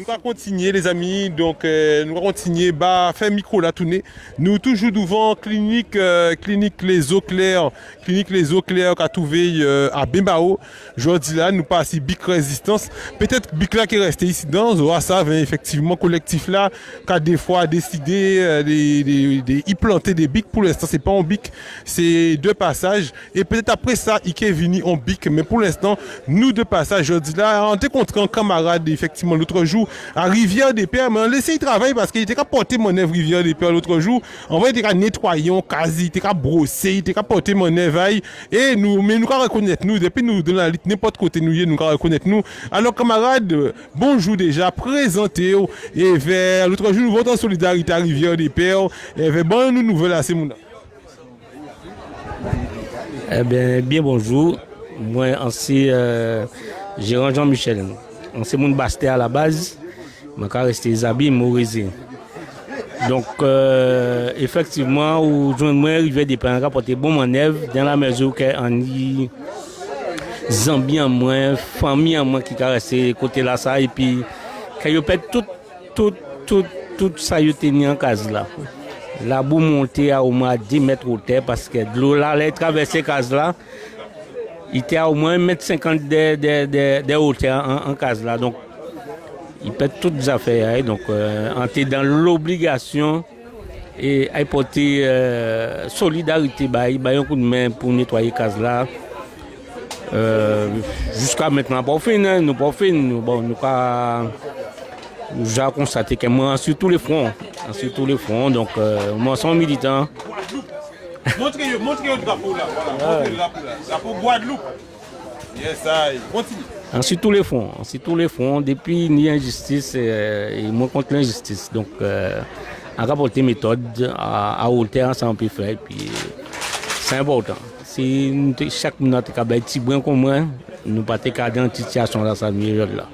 allons continuer les amis, donc nous allons continuer faire micro là tourner. Nous toujours devant clinique les eaux claires qu'a trouvé à Bembao. Aujourd'hui là nous passons Bic Résistance. Peut-être Bic là qui est resté ici dans ça effectivement collectif là qui a des fois décidé d'y planter des bics. Pour l'instant c'est pas en bic, c'est deux passages et peut-être après ça il est venu en bic, mais pour l'instant nous deux passages. Aujourd'hui là on a rencontré un camarade effectivement l'autre jour à Rivière des Pères, mais on laissé travailler parce qu'il était qu'à porter mon œuvre Rivière des Pères l'autre jour. On va dire qu'à nettoyer, quasi, il était qu'à brosser, il était qu'à porter mon œuvre et nous, mais nous qu'à reconnaître nous, depuis nous de la lutte, n'importe côté nous qu'à reconnaître nous. Alors camarades, bonjour déjà, présentez et vers l'autre jour nous votons en solidarité à Rivière des Pères et vers bon nous nouvelles à ces mouna. Bien bonjour, moi ainsi Gérard Jean-Michel, on c'est mon basté à la base. Je suis resté Zabi Morizé. Donc, effectivement, où je suis arrivé des parents porter bon manœuvre dans la mesure qu'on y Zambie en moins, famille en moins qui a resté côté là ça et puis quand il peut tout tout ça y était en case là. La boue montée à au moins 10 mètres au terre parce que de l'eau là, elle traversait case là. Il était à au moins 1,50 m de hauteur en case là. Donc, il pète toutes les affaires. Donc, on était dans l'obligation et à porter solidarité, un coup de main pour nettoyer case là. Jusqu'à maintenant, pas fin, nous pas fin. Nous j'ai constaté que moi, sur tous les fronts, donc moi, sans militant. Montrez le drapeau là, voilà. Montrez le drapeau Guadeloupe. Yes, ça, continue. Sur tous les fronts, depuis ni injustice et moi contre l'injustice. Donc, on rapporter méthode à hauteur, ça on peut faire. Et puis, c'est important. Si chaque minute, il y a un petit brin comme moi, nous ne pas dans une situation dans cette période-là.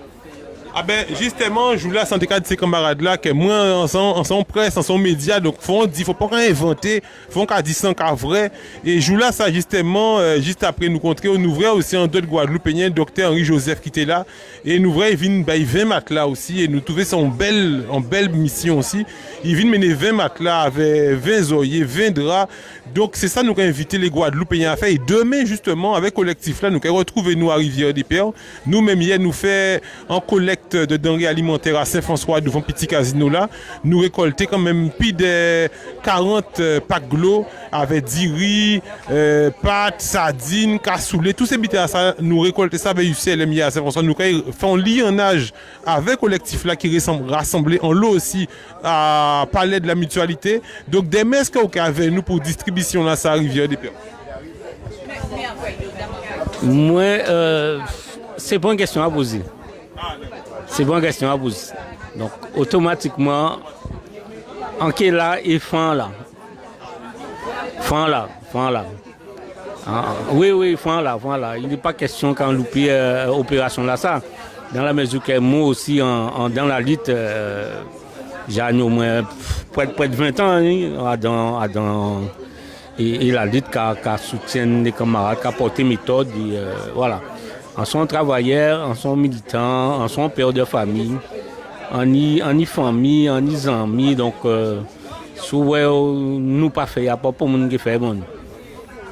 Ah ben justement, je voulais sentir de ces camarades là que moi en son presse, en son média, donc faut pas inventer, faut qu'on dise ça qu'à vrai. Et je voulais ça justement juste après nous contrer, on ouvrait aussi un deux de Guadeloupéen, docteur Henri Joseph qui était là et nous ouvrait il vient 20 matelas aussi et nous trouvait ça en belle mission aussi. Il vient mener 20 matelas avec 20 oreillers, 20 draps. Donc c'est ça nous avons invité les Guadeloupéens à faire et demain justement avec collectif là nous allons retrouver nous à Rivière des Pères. Nous même hier nous fait en collecte de denrées alimentaires à Saint-François devant petit casino là, nous récolter quand même plus de 40 packs d'eau avec diri, pâtes, sardines, cassoulet, tous ces bitains ça nous récolter ça avec UCLM hier à Saint-François, nous faisons lionnage avec collectif là qui rassemblé en lot aussi à Palais de la Mutualité. Donc demain est-ce qu'on avec nous pour distribution là ça Rivière des Pères. Moi c'est pas une question à poser. C'est bonne question à poser. Donc, automatiquement, en qui est là et fin là. Oui, fin là. Il n'est pas question qu'en louper opération là, ça. Dans la mesure que moi aussi, dans la lutte, j'ai au moins près de 20 ans, et la lutte qui soutient les camarades, qui a porté méthode, et, voilà. En sont travailleurs, en sont militants, en sont pères de famille, en y famille, en y amis. Donc, souvent, nous pas fait, il n'y a pas pour nous qui fait bon.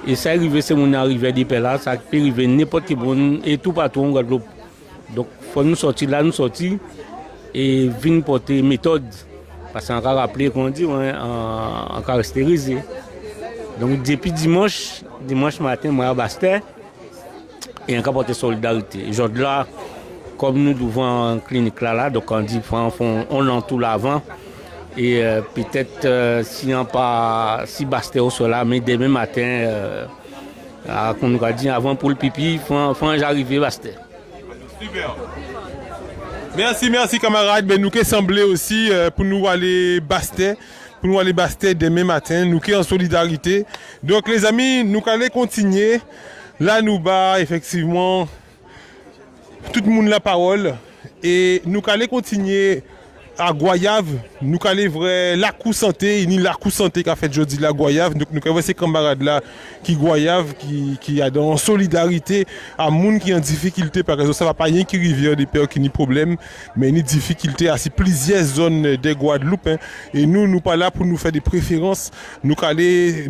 Et ça arrive, c'est mon arrivée des pays là, ça peut arriver n'importe qui bon et tout partout en Guadeloupe. Donc, il faut nous sortir et venir porter méthode. Parce qu'on a rappelé qu'on dit, on a caractérisé. Donc, depuis dimanche matin, moi à Bastet, et un rapporté solidarité. Aujourd'hui là, comme nous devons en clinique là, donc on dit on entoure l'avant et peut-être si Bastet au sol là, mais demain matin, comme nous a dit avant pour le pipi, faut j'arrive Bastet. Super. Merci camarades. Ben nous qui semblé aussi pour nous aller Bastet. Pour nous aller Bastet demain matin, nous qui en solidarité. Donc les amis, nous allons continuer. Là, nous bas effectivement tout le monde la parole et nous allons continuer à Goyave, nous allons vrai la coup santé, ni la coup santé qu'a fait jeudi la Goyave, donc nous avons ces camarades là qui Goyave, qui a dans solidarité à monde qui en difficulté par exemple ça va pas rien qui Rivière des Pères qui ni problème, mais ni difficulté à ces plusieurs zones de Guadeloupe hein. Et nous pas là pour nous faire des préférences, nous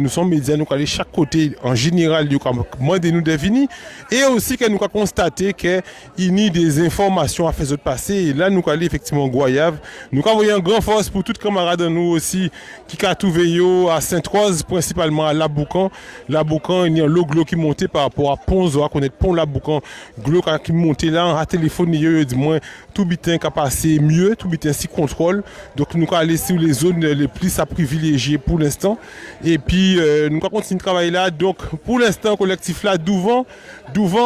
sommes médias, nous aller chaque côté en général du demander nous définir et aussi que nous avons constaté que il y a des informations à faire passer et là nous allons effectivement Goyave. Nous envoyons une grande force pour tous les camarades de nous aussi qui ont trouvé à Sainte-Rose, principalement à Laboucan. Laboucan, il y a un lot qui montait par rapport à Ponzo, à connaître Pont Laboucan. Glo qui montait là, à téléphone, il dit moins tout bitin qui a passé mieux, tout bitin si contrôle. Donc nous allons aller sur les zones les plus à privilégier pour l'instant. Et puis nous allons continuer de travailler là. Donc pour l'instant, collectif là, devant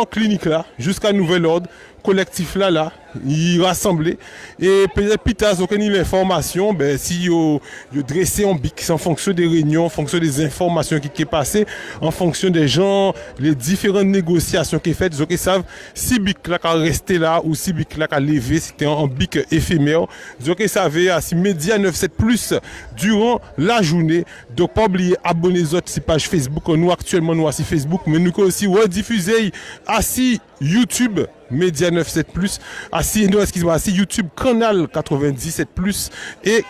clinique là, jusqu'à nouvel ordre. Collectif là, il rassemblé et peut-être plus tard, aucune information, ben si vous dressez en bic en fonction des réunions, en fonction des informations qui sont passées, en fonction des gens, les différentes négociations qui sont faites, ils savent si bic là a resté là ou si bic là a levé, c'était en bic éphémère. Ils savent si Média 97 Plus durant la journée. Donc pas oublier abonner les autres sur page Facebook. Nous actuellement nous sur Facebook, mais nous aussi rediffuser à YouTube Média 97 Plus, à YouTube Canal 97 Plus et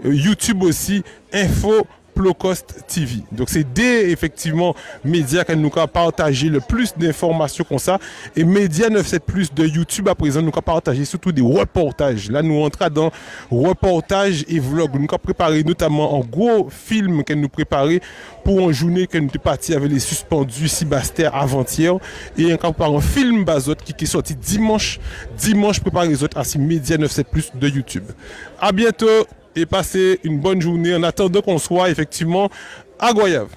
YouTube aussi, Info Low-Cost TV. Donc c'est des effectivement médias qui nous ont partagé le plus d'informations comme ça. Et Média 97 Plus de YouTube à présent nous avons partagé surtout des reportages. Là nous entrons dans reportages et vlogs. Nous avons préparé notamment un gros film que nous préparé pour une journée que nous sommes partis avec les suspendus Sébastien avant-hier. Et encore un film Bazot qui est sorti dimanche. Dimanche préparé les autres à Média 97 Plus de YouTube. À bientôt. Et passez une bonne journée en attendant qu'on soit effectivement à Goyave.